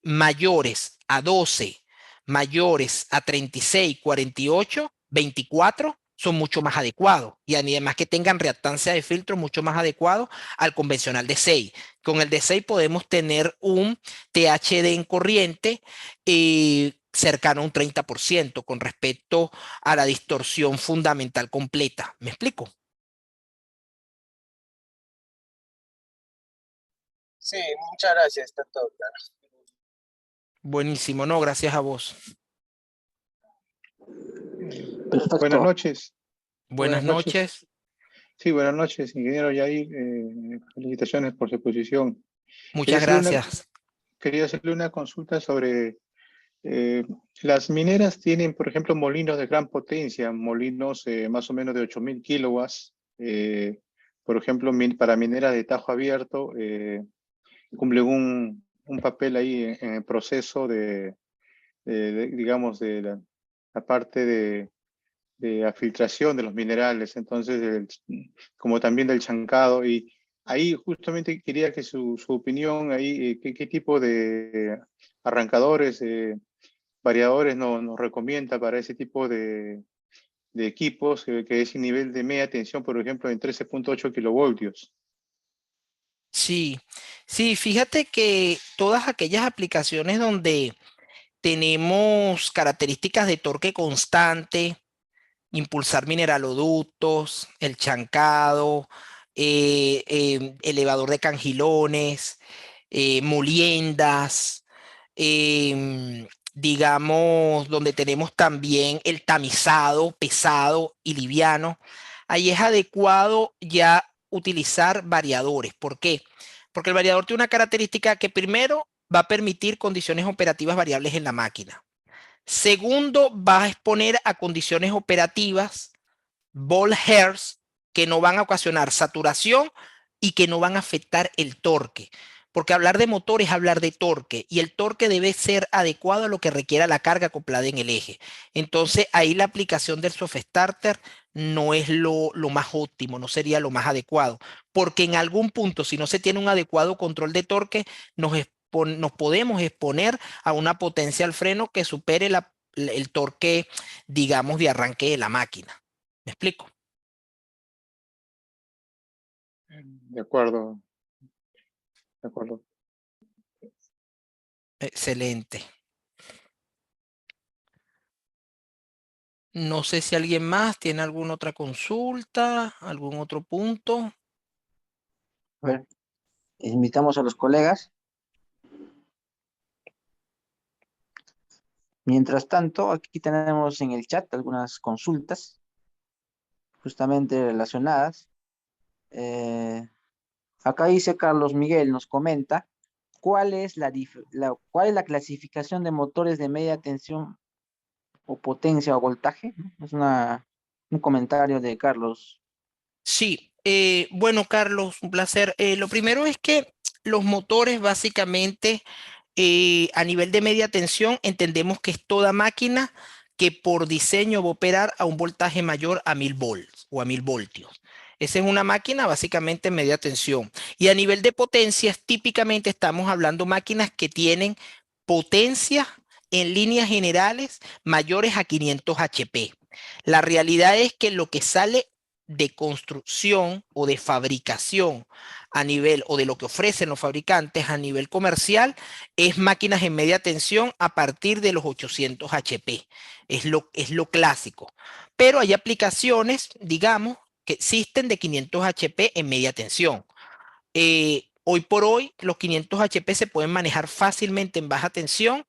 mayores a 12, mayores a 36, 48, 24, son mucho más adecuados. Y además que tengan reactancia de filtro mucho más adecuado al convencional de 6. Con el de 6 podemos tener un THD en corriente cercano a un 30% con respecto a la distorsión fundamental completa. ¿Me explico? Sí, muchas gracias, está todo claro. Buenísimo, no, gracias a vos. Perfecto. Buenas noches. Buenas noches. Sí, buenas noches, ingeniero Yair. Felicitaciones por su exposición. Muchas gracias. Quería hacerle una consulta sobre las mineras tienen, por ejemplo, molinos de gran potencia, molinos más o menos de 8.000 kilowatts. Por ejemplo, para mineras de tajo abierto, cumplen un papel ahí en el proceso digamos, de la parte de la filtración de los minerales, entonces, como también del chancado. Y ahí justamente quería que su opinión, ahí, qué tipo de arrancadores, variadores nos recomienda para ese tipo de equipos, que es el nivel de media tensión, por ejemplo, en 13.8 kilovoltios. Sí, sí, fíjate que todas aquellas aplicaciones donde tenemos características de torque constante, impulsar mineraloductos, el chancado, elevador de cangilones, moliendas, digamos, donde tenemos también el tamizado pesado y liviano. Ahí es adecuado ya utilizar variadores. ¿Por qué? Porque el variador tiene una característica que primero va a permitir condiciones operativas variables en la máquina. Segundo, va a exponer a condiciones operativas volt hertz que no van a ocasionar saturación y que no van a afectar el torque. Porque hablar de motor es hablar de torque y el torque debe ser adecuado a lo que requiera la carga acoplada en el eje. Entonces ahí la aplicación del soft starter no es lo más óptimo, no sería lo más adecuado. Porque en algún punto, si no se tiene un adecuado control de torque, nos podemos exponer a una potencia al freno que supere el torque, digamos, de arranque de la máquina. ¿Me explico? De acuerdo. De acuerdo. Excelente. No sé si alguien más tiene alguna otra consulta, algún otro punto. A ver, invitamos a los colegas. Mientras tanto, aquí tenemos en el chat algunas consultas justamente relacionadas. Acá dice Carlos Miguel, nos comenta, ¿cuál es la clasificación de motores de media tensión o potencia o voltaje? Es un comentario de Carlos. Sí, bueno, Carlos, un placer. Lo primero es que los motores básicamente a nivel de media tensión entendemos que es toda máquina que por diseño va a operar a un voltaje mayor a 1000 volts o a 1000 voltios. Esa es una máquina básicamente media tensión. Y a nivel de potencias, típicamente estamos hablando máquinas que tienen potencias en líneas generales mayores a 500 HP. La realidad es que lo que sale de construcción o de fabricación a nivel, o de lo que ofrecen los fabricantes a nivel comercial, es máquinas en media tensión a partir de los 800 HP. Es lo clásico. Pero hay aplicaciones, digamos, que existen de 500 HP en media tensión. Hoy por hoy, los 500 HP se pueden manejar fácilmente en baja tensión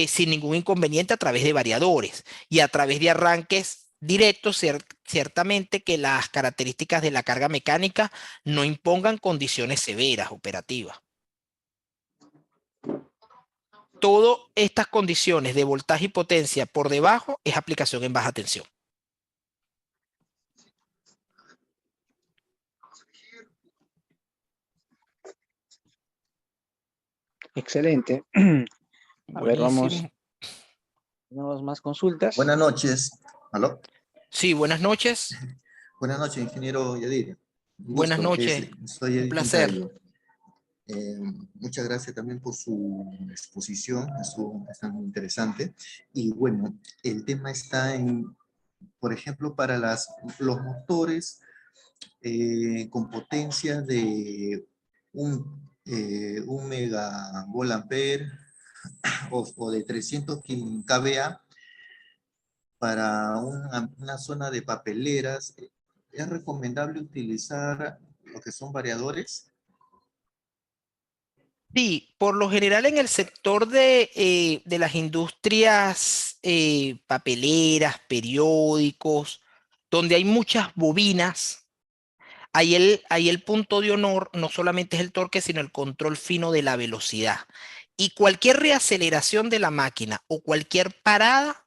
sin ningún inconveniente a través de variadores y a través de arranques directos, ciertamente que las características de la carga mecánica no impongan condiciones severas operativas. Todas estas condiciones de voltaje y potencia por debajo es aplicación en baja tensión. Excelente. A ver, vamos. Tenemos más consultas. Buenas noches. ¿Aló? Sí, buenas noches. Buenas noches, ingeniero Yadir. Buenas noches. Soy Un Edison placer. Taylor. Muchas gracias también por su exposición, es muy interesante. Y bueno, el tema está en, por ejemplo, para los motores con potencia de un megavolt-ampere o de 300 kVA para una zona de papeleras. ¿Es recomendable utilizar lo que son variadores? Sí, por lo general en el sector de las industrias papeleras, periódicos, donde hay muchas bobinas, ahí el punto de honor no solamente es el torque, sino el control fino de la velocidad. Y cualquier reaceleración de la máquina o cualquier parada,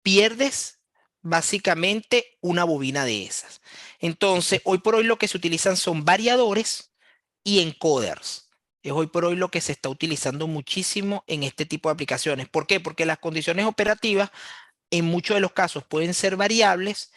pierdes básicamente una bobina de esas. Entonces, hoy por hoy lo que se utilizan son variadores y encoders. Es hoy por hoy lo que se está utilizando muchísimo en este tipo de aplicaciones. ¿Por qué? Porque las condiciones operativas en muchos de los casos pueden ser variables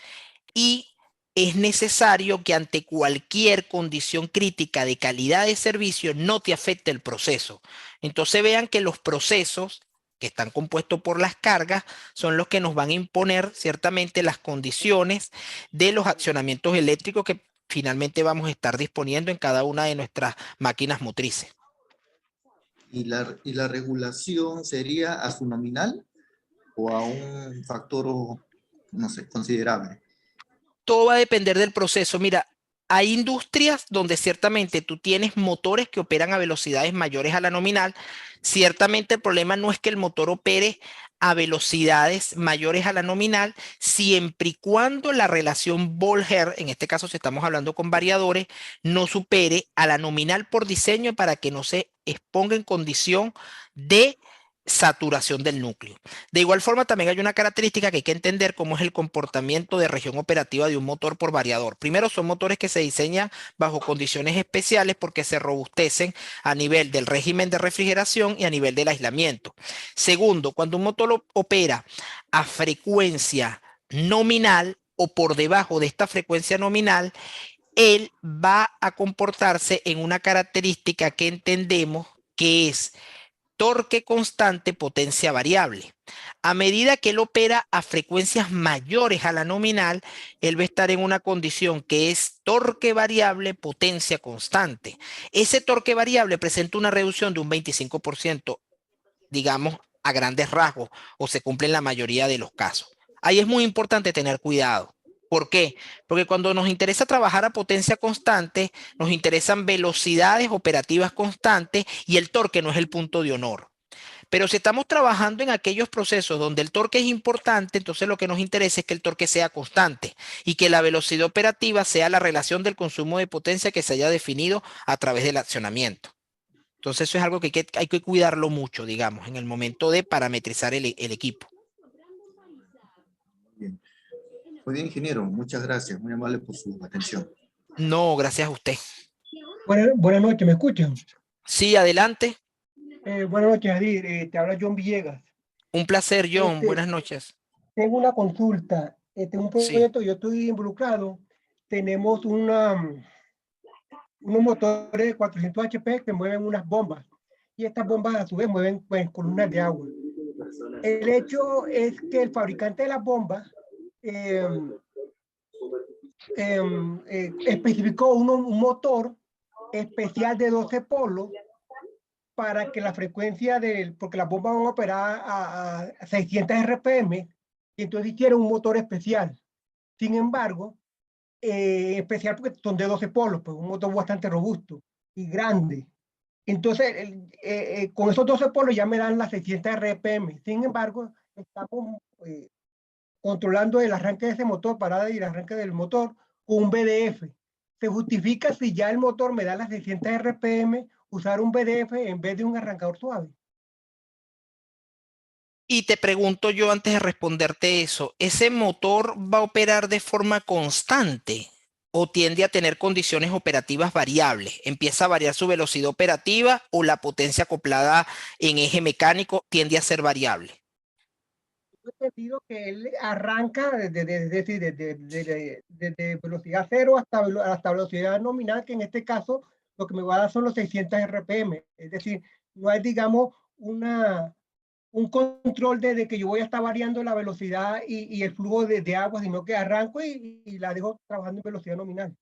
y es necesario que ante cualquier condición crítica de calidad de servicio no te afecte el proceso. Entonces vean que los procesos que están compuestos por las cargas son los que nos van a imponer ciertamente las condiciones de los accionamientos eléctricos que finalmente vamos a estar disponiendo en cada una de nuestras máquinas motrices. ¿Y la regulación sería a su nominal o a un factor, no sé, considerable? Todo va a depender del proceso. Mira, hay industrias donde ciertamente tú tienes motores que operan a velocidades mayores a la nominal. Ciertamente el problema no es que el motor opere a velocidades mayores a la nominal, siempre y cuando la relación Volt-Ampere, en este caso si estamos hablando con variadores, no supere a la nominal por diseño para que no se exponga en condición de saturación del núcleo. De igual forma, también hay una característica que hay que entender cómo es el comportamiento de región operativa de un motor por variador. Primero, son motores que se diseñan bajo condiciones especiales porque se robustecen a nivel del régimen de refrigeración y a nivel del aislamiento. Segundo, cuando un motor opera a frecuencia nominal o por debajo de esta frecuencia nominal, él va a comportarse en una característica que entendemos que es torque constante, potencia variable. A medida que él opera a frecuencias mayores a la nominal, él va a estar en una condición que es torque variable, potencia constante. Ese torque variable presenta una reducción de un 25%, digamos, a grandes rasgos, o se cumple en la mayoría de los casos. Ahí es muy importante tener cuidado. ¿Por qué? Porque cuando nos interesa trabajar a potencia constante, nos interesan velocidades operativas constantes y el torque no es el punto de honor. Pero si estamos trabajando en aquellos procesos donde el torque es importante, entonces lo que nos interesa es que el torque sea constante y que la velocidad operativa sea la relación del consumo de potencia que se haya definido a través del accionamiento. Entonces eso es algo que hay que cuidarlo mucho, digamos, en el momento de parametrizar el equipo. Bien. Muy bien, ingeniero. Muchas gracias. Muy amable por su atención. No, gracias a usted. Buenas noches, ¿me escuchan? Sí, adelante. Buenas noches, Jadir. Te habla John Villegas. Un placer, John. Buenas noches. Tengo una consulta. Un proyecto, yo estoy involucrado. Tenemos unos motores de 400 HP que mueven unas bombas. Y estas bombas a su vez mueven columnas de agua. El hecho es que el fabricante de las bombas especificó un motor especial de 12 polos para que la frecuencia porque las bombas van a operar a 600 RPM, y entonces hicieron un motor especial. Sin embargo, especial porque son de 12 polos, pues un motor bastante robusto y grande. Entonces, con esos 12 polos ya me dan las 600 RPM. Sin embargo, estamos controlando el arranque de ese motor, parada y el arranque del motor, con un VDF. Se justifica si ya el motor me da las 600 RPM, usar un VDF en vez de un arrancador suave. Y te pregunto yo antes de responderte eso, ¿ese motor va a operar de forma constante o tiende a tener condiciones operativas variables? ¿Empieza a variar su velocidad operativa o la potencia acoplada en eje mecánico tiende a ser variable? He entendido que él arranca desde velocidad cero hasta velocidad nominal, que en este caso lo que me va a dar son los 600 RPM. Es decir, no hay, digamos, un control de que yo voy a estar variando la velocidad y el flujo de agua, sino que arranco y la dejo trabajando en velocidad nominal.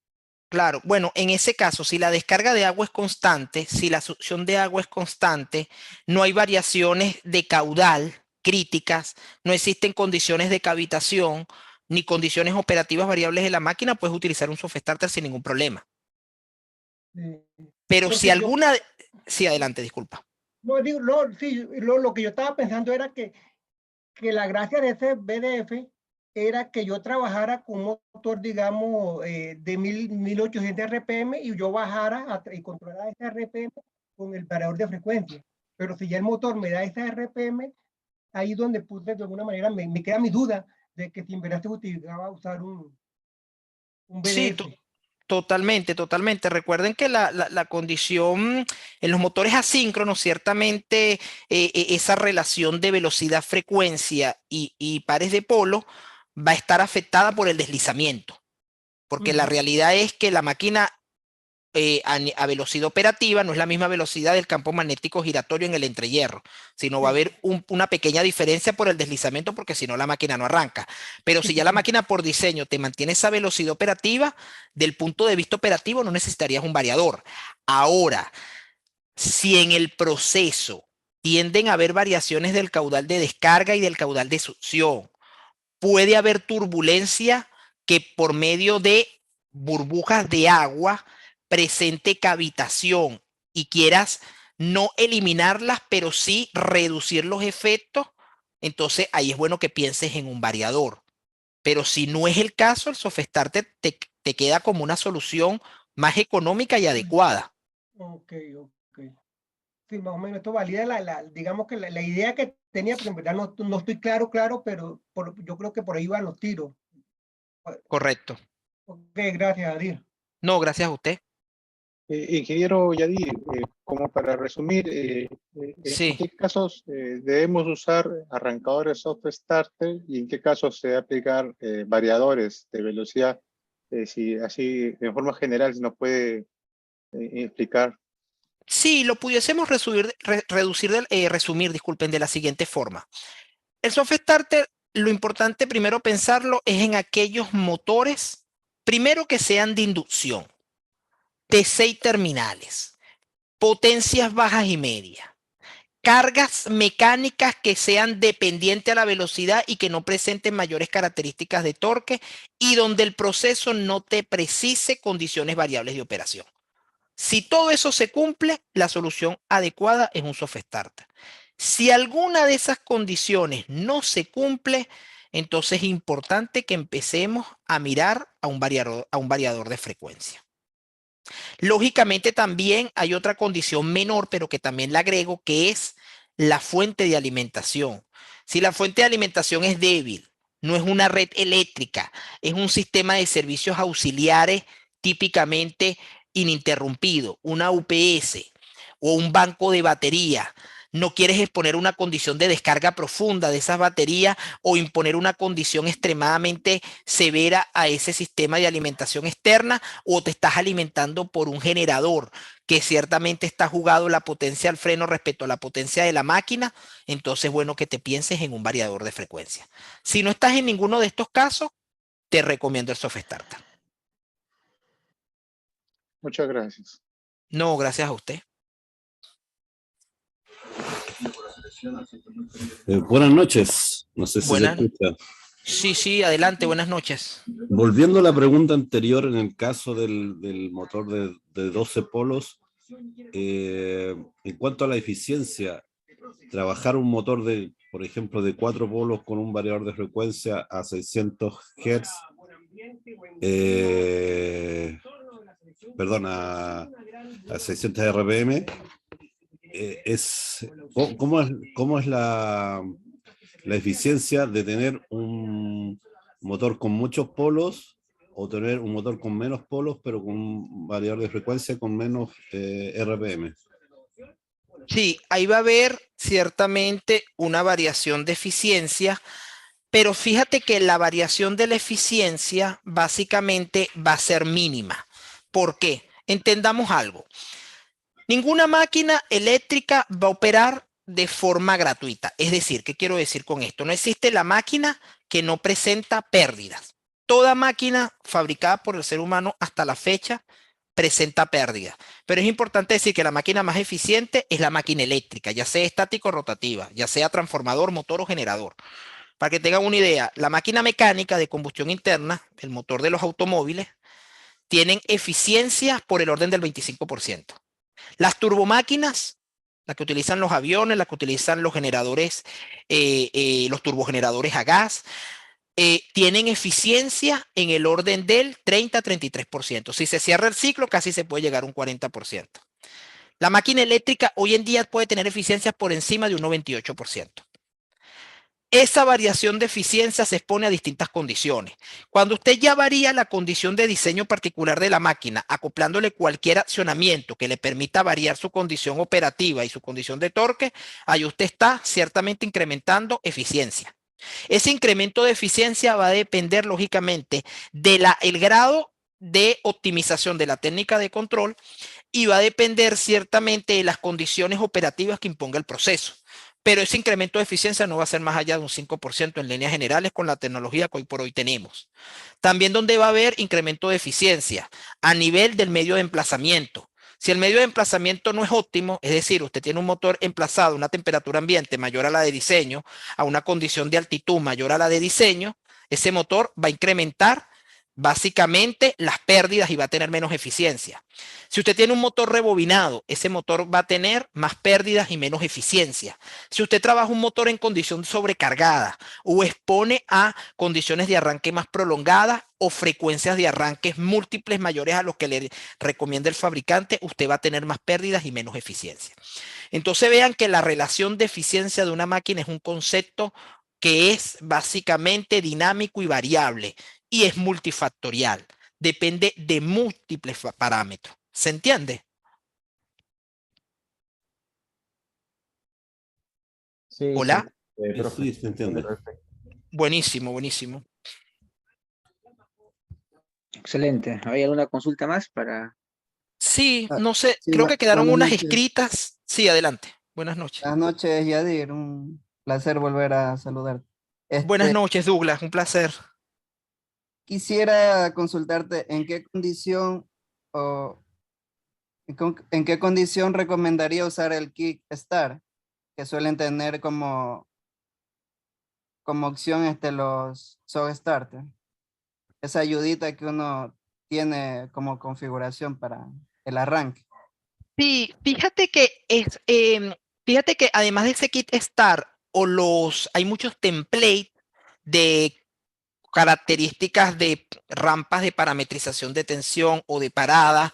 Claro, bueno, en ese caso, si la descarga de agua es constante, si la succión de agua es constante, no hay variaciones de caudal críticas, no existen condiciones de cavitación ni condiciones operativas variables de la máquina, puedes utilizar un soft starter sin ningún problema. Pero si alguna... Sí, adelante, disculpa. No, digo, lo que yo estaba pensando era que la gracia de ese BDF era que yo trabajara con un motor, digamos, de 1800 RPM y yo bajara y controlara ese RPM con el variador de frecuencia. Pero si ya el motor me da ese RPM, ahí donde puse, de alguna manera, me queda mi duda de que si en verdad se utilizaba usar un BDF. Sí, totalmente, totalmente. Recuerden que la condición en los motores asíncronos, ciertamente esa relación de velocidad-frecuencia y pares de polo va a estar afectada por el deslizamiento, porque la realidad es que la máquina a velocidad operativa no es la misma velocidad del campo magnético giratorio en el entrehierro, sino va a haber una pequeña diferencia por el deslizamiento, porque si no la máquina no arranca. Pero si ya la máquina por diseño te mantiene esa velocidad operativa, del punto de vista operativo no necesitarías un variador. Ahora, si en el proceso tienden a haber variaciones del caudal de descarga y del caudal de succión, puede haber turbulencia que por medio de burbujas de agua presente cavitación y quieras no eliminarlas, pero sí reducir los efectos, entonces ahí es bueno que pienses en un variador. Pero si no es el caso, el soft starter te queda como una solución más económica y adecuada. Ok. Sí, más o menos esto valida digamos que la idea que tenía, porque en verdad no estoy claro, pero yo creo que por ahí van los tiros. Correcto. Ok, gracias, Adir. No, gracias a usted. Ingeniero Yadir, como para resumir, Sí. ¿en qué casos debemos usar arrancadores soft starter y en qué casos se debe aplicar variadores de velocidad? Si así, de forma general, se nos puede explicar. Sí, lo pudiésemos resumir, disculpen, de la siguiente forma. El soft starter, lo importante primero pensarlo es en aquellos motores, primero que sean de inducción, de 6 terminales, potencias bajas y medias, cargas mecánicas que sean dependientes a la velocidad y que no presenten mayores características de torque y donde el proceso no te precise condiciones variables de operación. Si todo eso se cumple, la solución adecuada es un soft starter. Si alguna de esas condiciones no se cumple, entonces es importante que empecemos a mirar a un variador de frecuencia. Lógicamente también hay otra condición menor, pero que también la agrego, que es la fuente de alimentación. Si la fuente de alimentación es débil, no es una red eléctrica, es un sistema de servicios auxiliares típicamente ininterrumpido, una UPS o un banco de batería. No quieres exponer una condición de descarga profunda de esas baterías o imponer una condición extremadamente severa a ese sistema de alimentación externa, o te estás alimentando por un generador que ciertamente está jugado la potencia al freno respecto a la potencia de la máquina, entonces bueno que te pienses en un variador de frecuencia. Si no estás en ninguno de estos casos, te recomiendo el soft starter. Muchas gracias. No, gracias a usted. Buenas noches. No sé si se Buenas. escucha. Sí, sí, adelante, buenas noches. Volviendo a la pregunta anterior, en el caso del motor de 12 polos, en cuanto a la eficiencia, trabajar un motor de, por ejemplo, de 4 polos con un variador de frecuencia a 600 Hz, perdón, a 600 RPM, ¿cómo es la eficiencia de tener un motor con muchos polos o tener un motor con menos polos pero con un variador de frecuencia con menos RPM? Sí, ahí va a haber ciertamente una variación de eficiencia, pero fíjate que la variación de la eficiencia básicamente va a ser mínima. ¿Por qué? Entendamos algo. Ninguna máquina eléctrica va a operar de forma gratuita. Es decir, ¿qué quiero decir con esto? No existe la máquina que no presenta pérdidas. Toda máquina fabricada por el ser humano hasta la fecha presenta pérdidas. Pero es importante decir que la máquina más eficiente es la máquina eléctrica, ya sea estática o rotativa, ya sea transformador, motor o generador. Para que tengan una idea, la máquina mecánica de combustión interna, el motor de los automóviles, tienen eficiencia por el orden del 25%. Las turbomáquinas, las que utilizan los aviones, las que utilizan los generadores, los turbogeneradores a gas, tienen eficiencia en el orden del 30-33%. Si se cierra el ciclo, casi se puede llegar a un 40%. La máquina eléctrica hoy en día puede tener eficiencia por encima de un 98%. Esa variación de eficiencia se expone a distintas condiciones. Cuando usted ya varía la condición de diseño particular de la máquina, acoplándole cualquier accionamiento que le permita variar su condición operativa y su condición de torque, ahí usted está ciertamente incrementando eficiencia. Ese incremento de eficiencia va a depender, lógicamente, del grado de optimización de la técnica de control y va a depender ciertamente de las condiciones operativas que imponga el proceso. Pero ese incremento de eficiencia no va a ser más allá de un 5% en líneas generales con la tecnología que hoy por hoy tenemos. También donde va a haber incremento de eficiencia a nivel del medio de emplazamiento. Si el medio de emplazamiento no es óptimo, es decir, usted tiene un motor emplazado a una temperatura ambiente mayor a la de diseño, a una condición de altitud mayor a la de diseño, ese motor va a incrementar básicamente las pérdidas y va a tener menos eficiencia. Si usted tiene un motor rebobinado, ese motor va a tener más pérdidas y menos eficiencia. Si usted trabaja un motor en condición sobrecargada o expone a condiciones de arranque más prolongadas o frecuencias de arranques múltiples mayores a los que le recomienda el fabricante, usted va a tener más pérdidas y menos eficiencia. Entonces vean que la relación de eficiencia de una máquina es un concepto que es básicamente dinámico y variable y es multifactorial. Depende de múltiples parámetros. ¿Se entiende? Sí, Hola. profe. Sí, se entiende. Perfecto. Buenísimo, buenísimo. Excelente. ¿Hay alguna consulta más para...? Sí, Ah, no sé, sí, creo que quedaron buenas unas noches. escritas. Sí, adelante. Buenas noches. Buenas noches, Yadir. Un placer volver a saludarte. Buenas noches, Douglas. Un placer. Quisiera consultarte en qué condición o en qué condición recomendaría usar el Kickstart, que suelen tener como opción los Soft Starter. Esa ayudita que uno tiene como configuración para el arranque. Sí, fíjate que fíjate que además de ese kit start hay muchos templates de características de rampas de parametrización de tensión o de parada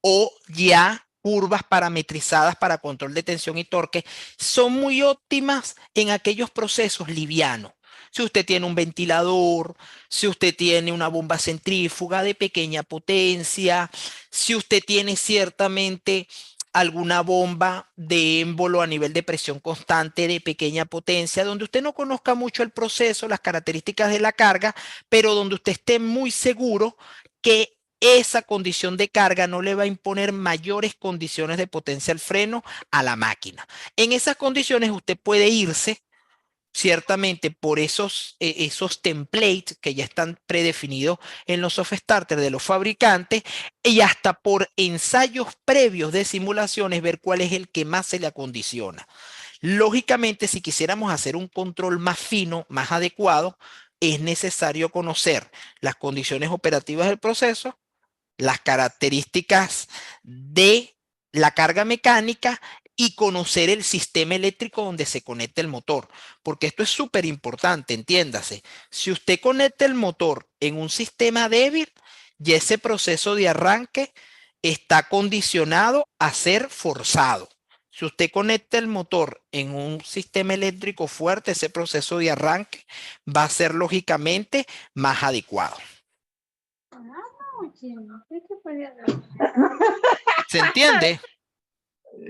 o ya curvas parametrizadas para control de tensión y torque, son muy óptimas en aquellos procesos livianos. Si usted tiene un ventilador, si usted tiene una bomba centrífuga de pequeña potencia, si usted tiene ciertamente alguna bomba de émbolo a nivel de presión constante de pequeña potencia, donde usted no conozca mucho el proceso, las características de la carga, pero donde usted esté muy seguro que esa condición de carga no le va a imponer mayores condiciones de potencia al freno a la máquina. En esas condiciones usted puede irse ciertamente por esos templates que ya están predefinidos en los soft starters de los fabricantes y hasta por ensayos previos de simulaciones ver cuál es el que más se le acondiciona. Lógicamente, si quisiéramos hacer un control más fino, más adecuado, es necesario conocer las condiciones operativas del proceso, las características de la carga mecánica y conocer el sistema eléctrico donde se conecta el motor, porque esto es súper importante, entiéndase. Si usted conecta el motor en un sistema débil, ya ese proceso de arranque está condicionado a ser forzado. Si usted conecta el motor en un sistema eléctrico fuerte, ese proceso de arranque va a ser lógicamente más adecuado. ¿Se entiende?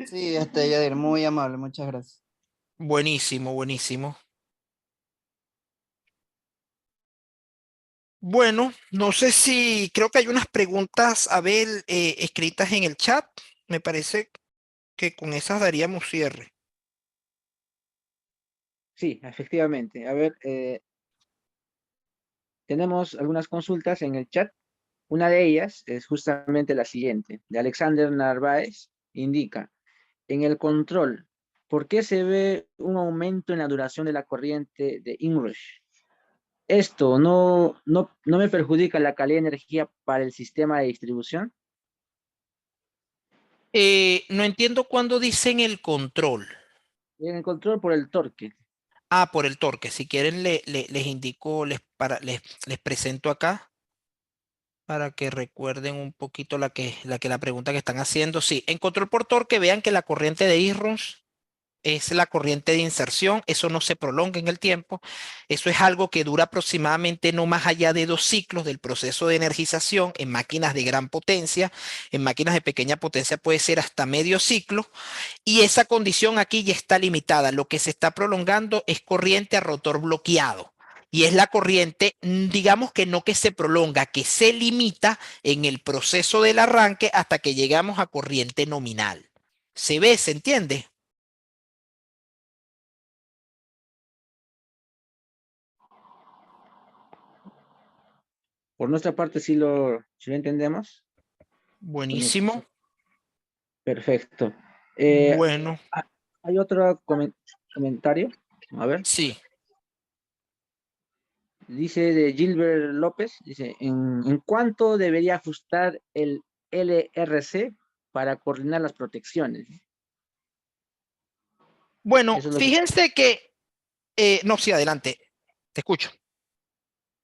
Sí, Yadir, muy amable, muchas gracias. Buenísimo, buenísimo. Bueno, no sé si creo que hay unas preguntas, Abel, escritas en el chat. Me parece que con esas daríamos cierre. Sí, efectivamente. A ver, tenemos algunas consultas en el chat. Una de ellas es justamente la siguiente, de Alexander Narváez, indica, en el control, ¿por qué se ve un aumento en la duración de la corriente de inrush? ¿Esto no me perjudica la calidad de energía para el sistema de distribución? No entiendo cuándo dicen el control. En el control por el torque. Ah, por el torque. Si quieren, les indico, les presento acá para que recuerden un poquito la pregunta que están haciendo. Sí, en control por torque, vean que la corriente de inrush es la corriente de inserción, eso no se prolonga en el tiempo, eso es algo que dura aproximadamente no más allá de 2 ciclos del proceso de energización en máquinas de gran potencia, en máquinas de pequeña potencia puede ser hasta medio ciclo, y esa condición aquí ya está limitada, lo que se está prolongando es corriente a rotor bloqueado. Y es la corriente, digamos que no que se prolonga, que se limita en el proceso del arranque hasta que llegamos a corriente nominal. ¿Se ve? ¿Se entiende? Por nuestra parte, sí lo entendemos. Buenísimo. Perfecto. Bueno. ¿Hay otro comentario? A ver. Sí. Dice de Gilbert López, dice, ¿en cuánto debería ajustar el LRC para coordinar las protecciones? Bueno, fíjense que... no, sí, adelante. Te escucho.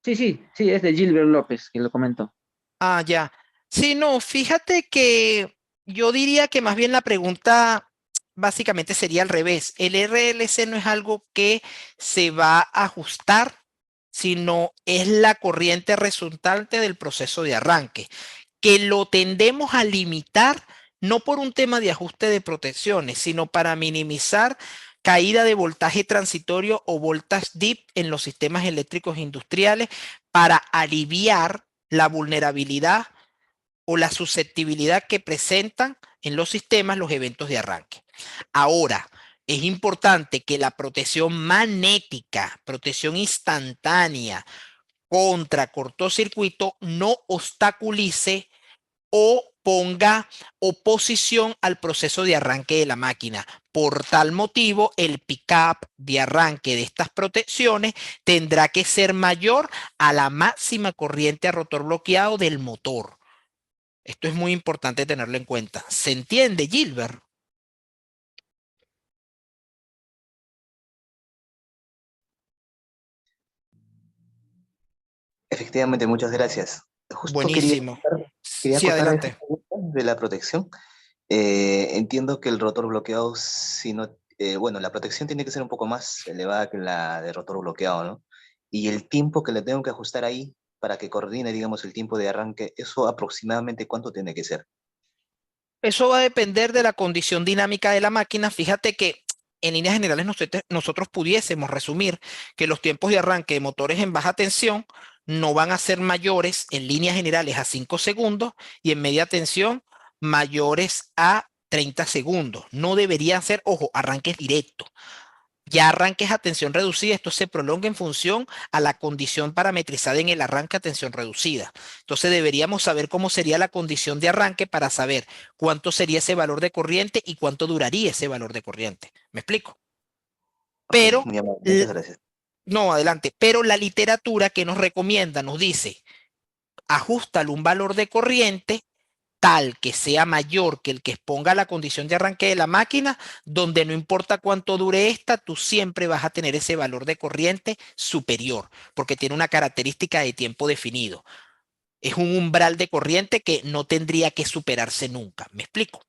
Sí, es de Gilbert López, que lo comentó. Ah, ya. Sí, no, fíjate que yo diría que más bien la pregunta básicamente sería al revés. El RLC no es algo que se va a ajustar, sino es la corriente resultante del proceso de arranque, que lo tendemos a limitar no por un tema de ajuste de protecciones, sino para minimizar caída de voltaje transitorio o voltage dip en los sistemas eléctricos industriales para aliviar la vulnerabilidad o la susceptibilidad que presentan en los sistemas los eventos de arranque. Ahora, es importante que la protección magnética, protección instantánea contra cortocircuito no obstaculice o ponga oposición al proceso de arranque de la máquina. Por tal motivo, el pick-up de arranque de estas protecciones tendrá que ser mayor a la máxima corriente a rotor bloqueado del motor. Esto es muy importante tenerlo en cuenta. ¿Se entiende, Gilbert? Efectivamente, muchas gracias. Justo Buenísimo. quería Sí, acotar adelante. esa pregunta de la protección. Entiendo que el rotor bloqueado, si no, bueno, la protección tiene que ser un poco más elevada que la de rotor bloqueado, ¿no? Y el tiempo que le tengo que ajustar ahí para que coordine, digamos, el tiempo de arranque, ¿eso aproximadamente cuánto tiene que ser? Eso va a depender de la condición dinámica de la máquina. Fíjate que en líneas generales nosotros pudiésemos resumir que los tiempos de arranque de motores en baja tensión no van a ser mayores en líneas generales a 5 segundos y en media tensión mayores a 30 segundos. No deberían ser, ojo, arranques directos. Ya arranques a tensión reducida, esto se prolonga en función a la condición parametrizada en el arranque a tensión reducida. Entonces deberíamos saber cómo sería la condición de arranque para saber cuánto sería ese valor de corriente y cuánto duraría ese valor de corriente. ¿Me explico? Pero, Muy amable, muchas gracias. no, adelante, pero la literatura que nos recomienda nos dice, ajustale un valor de corriente tal que sea mayor que el que exponga la condición de arranque de la máquina, donde no importa cuánto dure esta, tú siempre vas a tener ese valor de corriente superior, porque tiene una característica de tiempo definido. Es un umbral de corriente que no tendría que superarse nunca. ¿Me explico?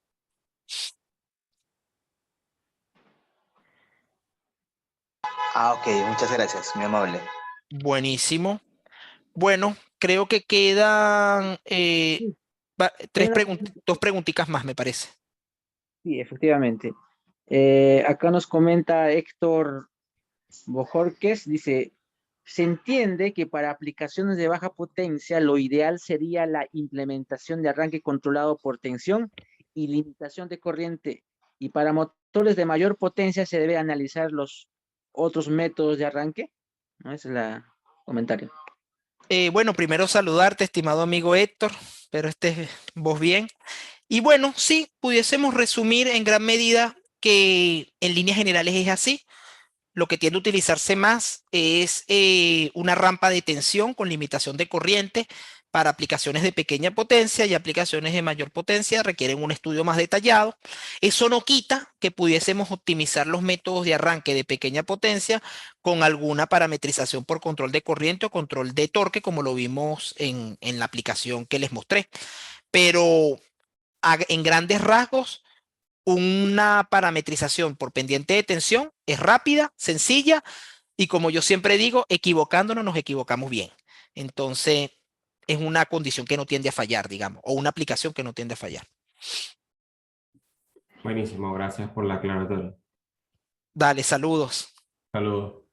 Ok, muchas gracias, muy amable. Buenísimo. Bueno, creo que quedan dos preguntitas más, me parece. Sí, efectivamente. Acá nos comenta Héctor Bojorquez, dice, se entiende que para aplicaciones de baja potencia lo ideal sería la implementación de arranque controlado por tensión y limitación de corriente, y para motores de mayor potencia se debe analizar los otros métodos de arranque, ¿no? Ese es el comentario. Bueno, primero saludarte, estimado amigo Héctor, espero estés vos bien. Y bueno, sí, pudiésemos resumir en gran medida que en líneas generales es así. Lo que tiende a utilizarse más es una rampa de tensión con limitación de corriente para aplicaciones de pequeña potencia, y aplicaciones de mayor potencia requieren un estudio más detallado. Eso no quita que pudiésemos optimizar los métodos de arranque de pequeña potencia con alguna parametrización por control de corriente o control de torque, como lo vimos en la aplicación que les mostré. Pero en grandes rasgos, una parametrización por pendiente de tensión es rápida, sencilla, y como yo siempre digo, equivocándonos nos equivocamos bien. Entonces, es una condición que no tiende a fallar, digamos, o una aplicación que no tiende a fallar. Buenísimo, gracias por la aclaratoria. Dale, saludos. Saludos.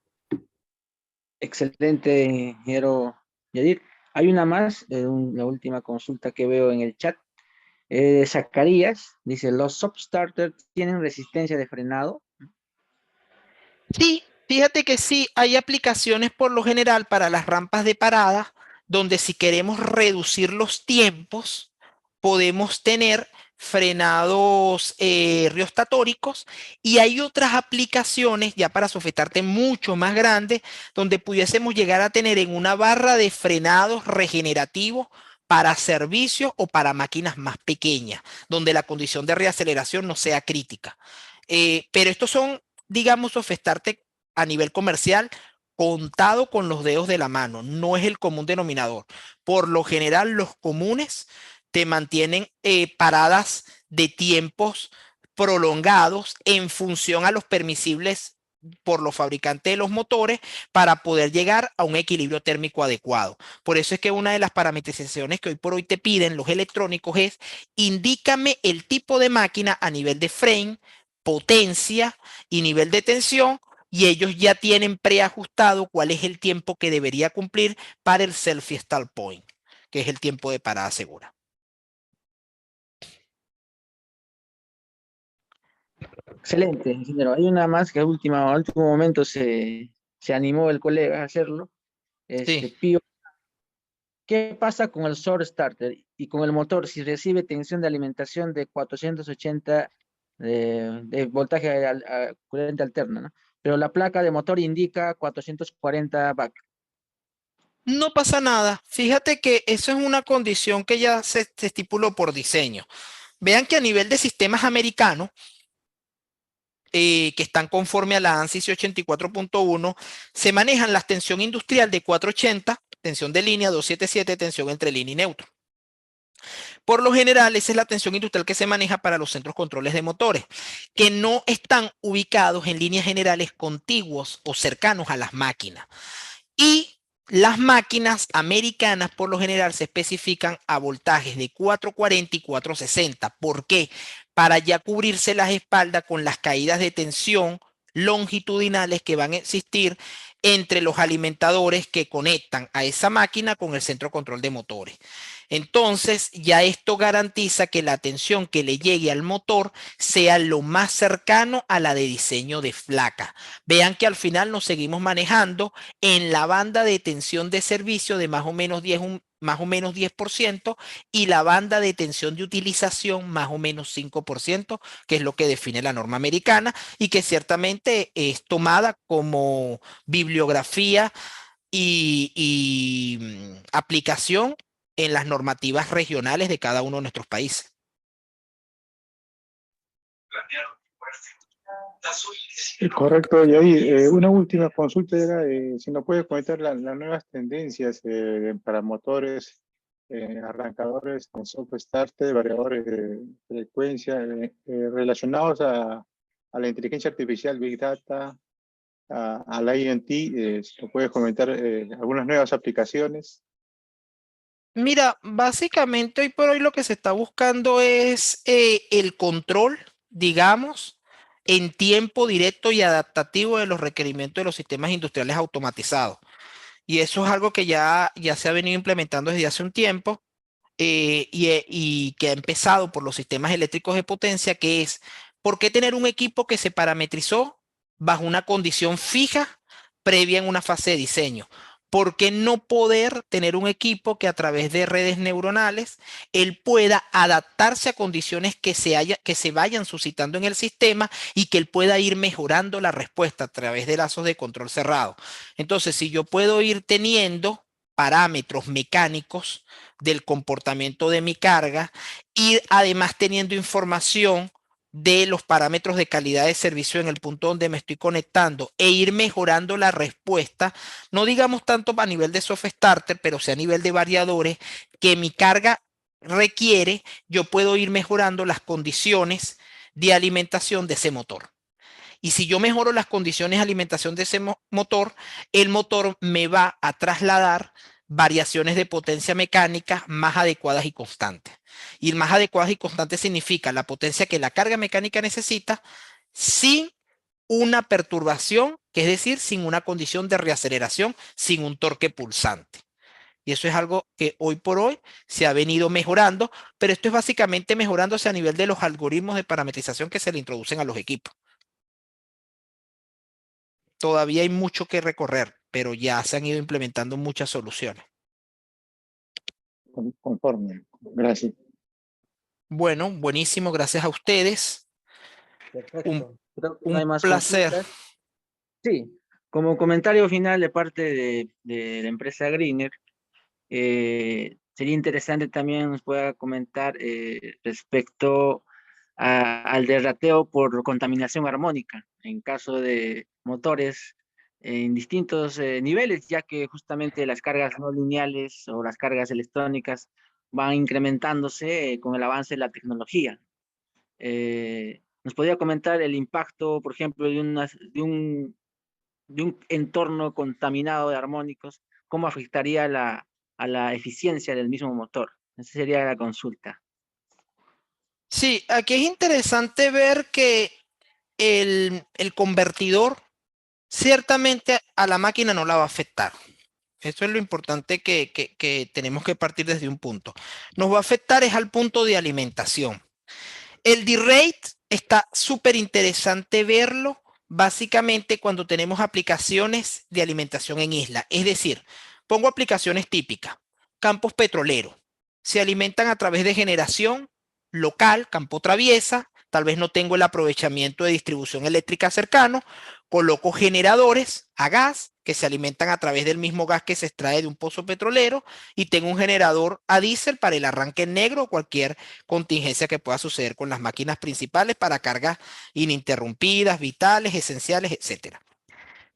Excelente, ingeniero Yadir. Hay una más, la última consulta que veo en el chat. Zacarías dice, ¿los substarters tienen resistencia de frenado? Sí, fíjate que sí, hay aplicaciones por lo general para las rampas de parada, donde si queremos reducir los tiempos, podemos tener frenados riostatóricos, y hay otras aplicaciones ya para sofetarte mucho más grandes, donde pudiésemos llegar a tener en una barra de frenados regenerativos para servicios o para máquinas más pequeñas, donde la condición de reaceleración no sea crítica. Pero estos son, digamos, sofestarte a nivel comercial contado con los dedos de la mano, no es el común denominador. Por lo general, los comunes te mantienen paradas de tiempos prolongados en función a los permisibles por los fabricantes de los motores para poder llegar a un equilibrio térmico adecuado. Por eso es que una de las parametrizaciones que hoy por hoy te piden los electrónicos es: indícame el tipo de máquina a nivel de frame, potencia y nivel de tensión, y ellos ya tienen preajustado cuál es el tiempo que debería cumplir para el self-stall point, que es el tiempo de parada segura. Excelente, ingeniero. Hay una más que a último momento se animó el colega a hacerlo. Sí. Pío, ¿qué pasa con el short starter y con el motor si recibe tensión de alimentación de 480 de voltaje a corriente alterna, ¿no? Pero la placa de motor indica 440 back? No pasa nada. Fíjate que eso es una condición que ya se estipuló por diseño. Vean que a nivel de sistemas americanos, que están conforme a la ANSI 84.1, se manejan la tensión industrial de 480, tensión de línea, 277, tensión entre línea y neutro. Por lo general, esa es la tensión industrial que se maneja para los centros controles de motores, que no están ubicados en líneas generales contiguos o cercanos a las máquinas. Y las máquinas americanas por lo general se especifican a voltajes de 440 y 460. ¿Por qué? Para ya cubrirse las espaldas con las caídas de tensión longitudinales que van a existir entre los alimentadores que conectan a esa máquina con el centro de control de motores. Entonces, ya esto garantiza que la tensión que le llegue al motor sea lo más cercano a la de diseño de placa. Vean que al final nos seguimos manejando en la banda de tensión de servicio de más o menos 10% y la banda de tensión de utilización más o menos 5%, que es lo que define la norma americana y que ciertamente es tomada como bibliografía y aplicación en las normativas regionales de cada uno de nuestros países. Correcto, y ahí una última consulta era si nos puede comentar las nuevas tendencias para motores, arrancadores, soft starter, variadores de frecuencia relacionados a la inteligencia artificial, Big Data, a la IoT. Si nos puedes comentar algunas nuevas aplicaciones. Mira, básicamente hoy por hoy lo que se está buscando es el control, digamos, en tiempo directo y adaptativo de los requerimientos de los sistemas industriales automatizados. Y eso es algo que ya se ha venido implementando desde hace un tiempo y que ha empezado por los sistemas eléctricos de potencia, que es, ¿por qué tener un equipo que se parametrizó bajo una condición fija previa en una fase de diseño? ¿Por qué no poder tener un equipo que a través de redes neuronales él pueda adaptarse a condiciones que se vayan suscitando en el sistema y que él pueda ir mejorando la respuesta a través de lazos de control cerrado? Entonces, si yo puedo ir teniendo parámetros mecánicos del comportamiento de mi carga y además teniendo información de los parámetros de calidad de servicio en el punto donde me estoy conectando e ir mejorando la respuesta, no digamos tanto a nivel de soft starter, pero sí a nivel de variadores que mi carga requiere, yo puedo ir mejorando las condiciones de alimentación de ese motor. Y si yo mejoro las condiciones de alimentación de ese motor, el motor me va a trasladar variaciones de potencia mecánica más adecuadas y constantes. Y más adecuadas y constantes significa la potencia que la carga mecánica necesita sin una perturbación, que es decir, sin una condición de reaceleración, sin un torque pulsante. Y eso es algo que hoy por hoy se ha venido mejorando, pero esto es básicamente mejorándose a nivel de los algoritmos de parametrización que se le introducen a los equipos. Todavía hay mucho que recorrer, pero ya se han ido implementando muchas soluciones. Conforme. Gracias. Bueno, buenísimo, gracias a ustedes. Perfecto. Creo que no hay Un más placer. consultas. Sí, como comentario final de parte de la empresa Greener, sería interesante también nos pueda comentar respecto al derrateo por contaminación armónica en caso de motores en distintos niveles, ya que justamente las cargas no lineales o las cargas electrónicas van incrementándose con el avance de la tecnología. ¿Nos podría comentar el impacto, por ejemplo, de un entorno contaminado de armónicos? ¿Cómo afectaría a la eficiencia del mismo motor? Esa sería la consulta. Sí, aquí es interesante ver que el convertidor ciertamente a la máquina no la va a afectar. Eso es lo importante que tenemos que partir desde un punto. Nos va a afectar es al punto de alimentación. El D-Rate está súper interesante verlo básicamente cuando tenemos aplicaciones de alimentación en isla. Es decir, pongo aplicaciones típicas. Campos petroleros. Se alimentan a través de generación local, campo traviesa. Tal vez no tengo el aprovechamiento de distribución eléctrica cercano. Coloco generadores a gas que se alimentan a través del mismo gas que se extrae de un pozo petrolero y tengo un generador a diésel para el arranque negro o cualquier contingencia que pueda suceder con las máquinas principales para cargas ininterrumpidas, vitales, esenciales, etc.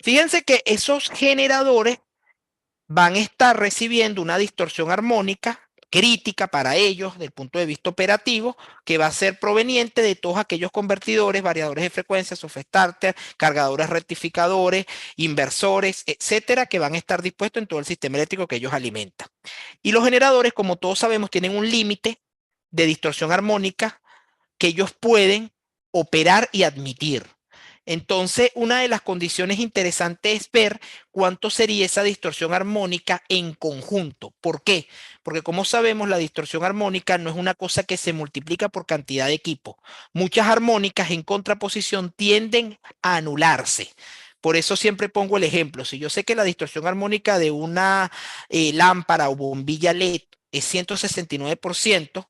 Fíjense que esos generadores van a estar recibiendo una distorsión armónica crítica para ellos desde el punto de vista operativo, que va a ser proveniente de todos aquellos convertidores, variadores de frecuencia, soft starter, cargadores rectificadores, inversores, etcétera, que van a estar dispuestos en todo el sistema eléctrico que ellos alimentan. Y los generadores, como todos sabemos, tienen un límite de distorsión armónica que ellos pueden operar y admitir. Entonces, una de las condiciones interesantes es ver cuánto sería esa distorsión armónica en conjunto. ¿Por qué? Porque como sabemos, la distorsión armónica no es una cosa que se multiplica por cantidad de equipos. Muchas armónicas en contraposición tienden a anularse. Por eso siempre pongo el ejemplo. Si yo sé que la distorsión armónica de una lámpara o bombilla LED es 169%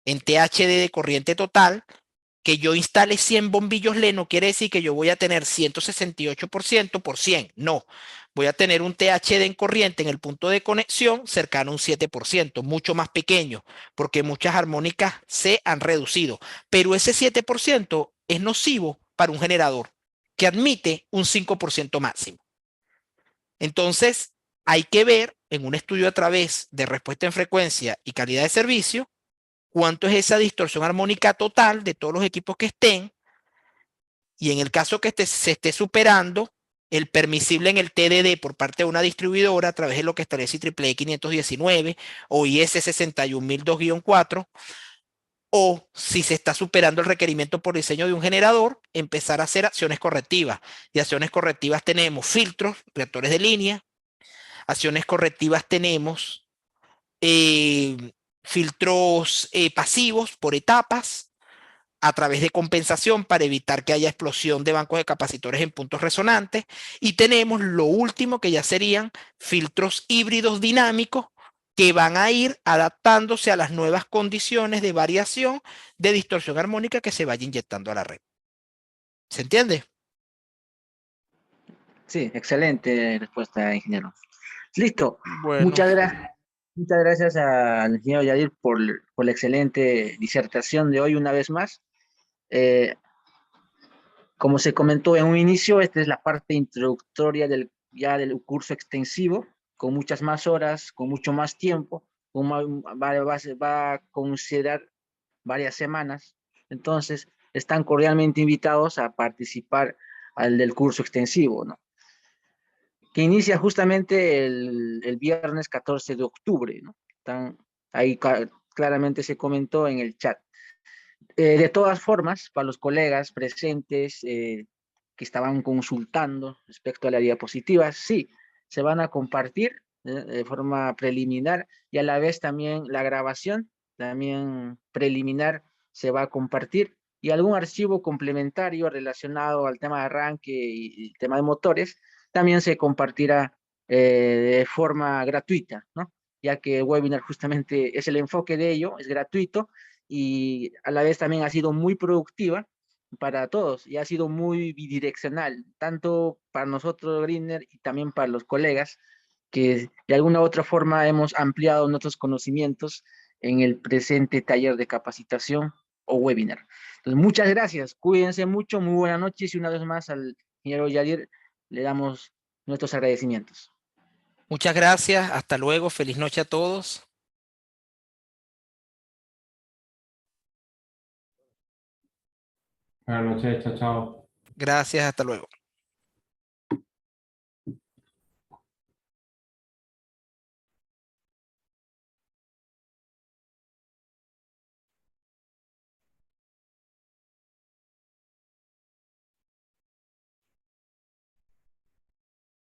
en THD de corriente total, que yo instale 100 bombillos LED no quiere decir que yo voy a tener 168% por 100. No, voy a tener un THD en corriente en el punto de conexión cercano a un 7%, mucho más pequeño, porque muchas armónicas se han reducido. Pero ese 7% es nocivo para un generador que admite un 5% máximo. Entonces, hay que ver en un estudio a través de respuesta en frecuencia y calidad de servicio cuánto es esa distorsión armónica total de todos los equipos que estén, y en el caso que se esté superando el permisible en el TDD por parte de una distribuidora a través de lo que establece IEEE 519 o IS 61002-4, o si se está superando el requerimiento por diseño de un generador, empezar a hacer acciones correctivas. Y acciones correctivas tenemos filtros, reactores de línea, acciones correctivas tenemos filtros pasivos por etapas, a través de compensación para evitar que haya explosión de bancos de capacitores en puntos resonantes. Y tenemos lo último, que ya serían filtros híbridos dinámicos que van a ir adaptándose a las nuevas condiciones de variación de distorsión armónica que se vaya inyectando a la red. ¿Se entiende? Sí, excelente respuesta, ingeniero. Listo. Bueno, Muchas gracias al ingeniero Yadir por la excelente disertación de hoy una vez más. Como se comentó en un inicio, esta es la parte introductoria del curso extensivo, con muchas más horas, con mucho más tiempo, va a considerar varias semanas. Entonces, están cordialmente invitados a participar del curso extensivo, ¿no? Que inicia justamente el viernes 14 de octubre, ¿no? Ahí claramente se comentó en el chat. De todas formas, para los colegas presentes que estaban consultando respecto a la diapositiva, sí, se van a compartir de forma preliminar, y a la vez también la grabación, también preliminar, se va a compartir, y algún archivo complementario relacionado al tema de arranque y tema de motores también se compartirá de forma gratuita, ¿no? Ya que el webinar justamente es el enfoque de ello, es gratuito, y a la vez también ha sido muy productiva para todos y ha sido muy bidireccional, tanto para nosotros, Greener, y también para los colegas, que de alguna u otra forma hemos ampliado nuestros conocimientos en el presente taller de capacitación o webinar. Entonces, muchas gracias, cuídense mucho, muy buenas noches, y una vez más al ingeniero Yadir le damos nuestros agradecimientos. muchas gracias, hasta luego, feliz noche a todos. Buenas noches, chao, chao. Gracias, hasta luego.